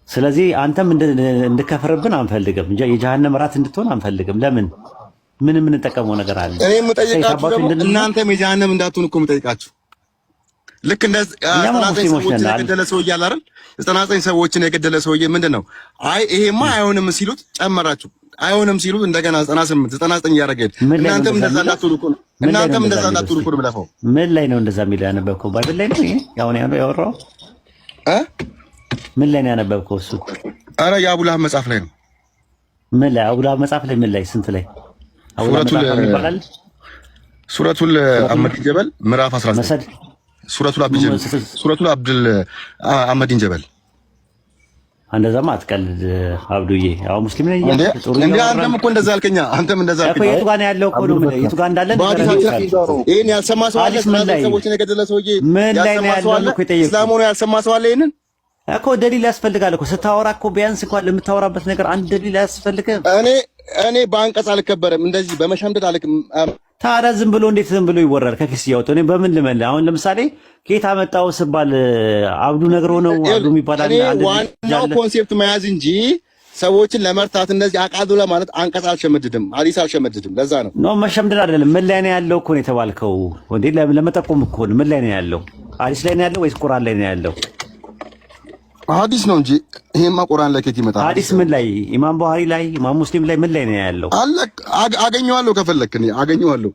ስለዚህ አንተም እንድከፍርብን አንፈልግም፣ የጀሃነም ራት እንድትሆን አንፈልግም። ለምን? ምን የምንጠቀመው ነገር አለ? እኔ የምጠይቃችሁ ደግሞ እናንተም የጀሃነም እንዳትሆን እኮ የምጠይቃችሁ። ልክ እንደ 99 ሰዎችን የገደለ ሰውዬ አለ አይደል? 99 ሰዎችን የገደለ ሰውዬ ምንድን ነው? አይ ይሄማ አይሆንም ሲሉት ጨመራችሁ፣ አይሆንም ሲሉ እንደገና 98 99 እያደረገ ሄደ። እናንተም እንደዛ እንዳትሆኑ እኮ ነው። እናንተም እንደዛ እንዳትሆኑ እኮ ነው ብለፈው። ምን ላይ ነው እንደዛ የሚለው ያነበብከው? ባይብል ላይ ነው ይሄ ያሁን ያወራው ምን ላይ ነው ያነበብከው? እሱ አረ የአቡላህ መጽሐፍ ላይ ነው። ምን ላይ አቡላህ መጽሐፍ ላይ ምን ላይ ስንት ላይ ሱረቱል አህመድ ጀበል ምዕራፍ 19 ሱረቱል አብዱል አህመዲን ጀበል። እንደዛማ አትቀልድ አብዱዬ። አዎ ሙስሊም ነኝ እንዴ? አንተም እኮ እንደዛ አልከኛ። አንተም እንደዛ አልከኛ። የቱ ጋር ነው ያለው እኮ ነው? የቱ ጋር እንዳለ ይሄን ያልሰማ ሰው አለ? ሰዎችን የገደለ ሰውዬ ምን ላይ ነው ያለው እኮ የጠየቁት። እስላም ሆኖ ያልሰማ ሰው አለ? ይሄንን እኮ ደሊል ያስፈልጋል እኮ ስታወራ እኮ ቢያንስ እንኳን ለምታወራበት ነገር አንድ ደሊል ያስፈልጋል። እኔ በአንቀጽ አልከበረም፣ እንደዚህ በመሸምደድ አልክ። ታዲያ ዝም ብሎ እንዴት ዝም ብሎ ይወራል? ከኪስ እያወጡ እኔ በምን ልመልህ? አሁን ለምሳሌ ከየት አመጣው ስባል አብዱ ነግሮ ነው አብዱ የሚባል አንድ ዋናው ኮንሴፕት መያዝ እንጂ ሰዎችን ለመርታት እንደዚህ አቃዱ ለማለት አንቀጽ አልሸመድድም፣ ሐዲስ አልሸመድድም። ለዛ ነው ነው መሸምደድ አይደለም። ምን ላይ ነው ያለው እኮ ነው የተባልከው እንዴ? ለመጠቆም እኮ ነው። ምን ላይ ነው ያለው? ሐዲስ ላይ ነው ያለው ወይስ ቁርአን ላይ ነው ያለው? ሐዲስ ነው እንጂ ይሄማ ቁርአን ላይ ከየት ይመጣል? ሐዲስ ምን ላይ? ኢማም ቡኻሪ ላይ፣ ኢማም ሙስሊም ላይ ምን ላይ ነው ያለው? አገኘዋለሁ፣ ከፈለክ እኔ አገኘዋለሁ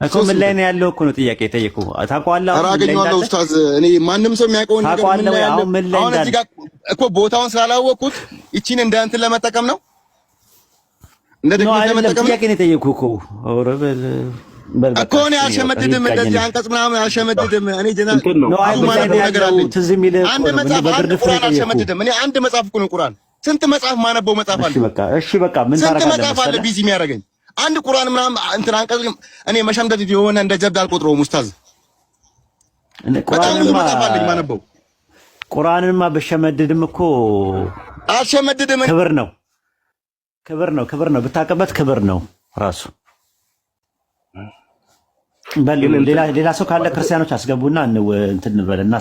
እኮ። ምን ላይ ነው ያለው እኮ ነው ጥያቄ ጠየቁ። ታውቀዋለህ? ኧረ አገኘዋለሁ ኡስታዝ። እኔ ማንም ሰው የሚያውቀውን ነገር ምን ላይ ያለው አሁን እዚህ ጋር እኮ ቦታውን ስላላወቅኩት ይቺን እንደ እንትን ለመጠቀም ነው፣ እንደ ድግምት ለመጠቀም ነው። ጥያቄ ነው የጠየኩህ እኮ እኮ እኔ አልሸመድድም፣ እንደዚህ አንቀጽ ምናምን አልሸመድድም። እኔ ጀነራል አንድ መጽሐፍ አንድ ቁርአን አልሸመድድም። እኔ አንድ መጽሐፍ እኮ ነው ቁርአን። ስንት መጽሐፍ ማነበው መጽሐፍ አለ። እሺ በቃ ምን ታረጋለህ? ስንት መጽሐፍ አለ ቢዚ የሚያደርገኝ አንድ ቁርአን ምናምን እንትን አንቀጽ እኔ መሸምደድ የሆነ እንደ ጀብድ አልቆጥረውም ኡስታዝ። ቁርአንንማ በሸመድድም እኮ አልሸመድድም። ክብር ነው፣ ክብር ነው፣ ክብር ነው። ብታውቅበት ክብር ነው ራሱ። ሌላ ሰው ካለ ክርስቲያኖች አስገቡና እንትን እንበልና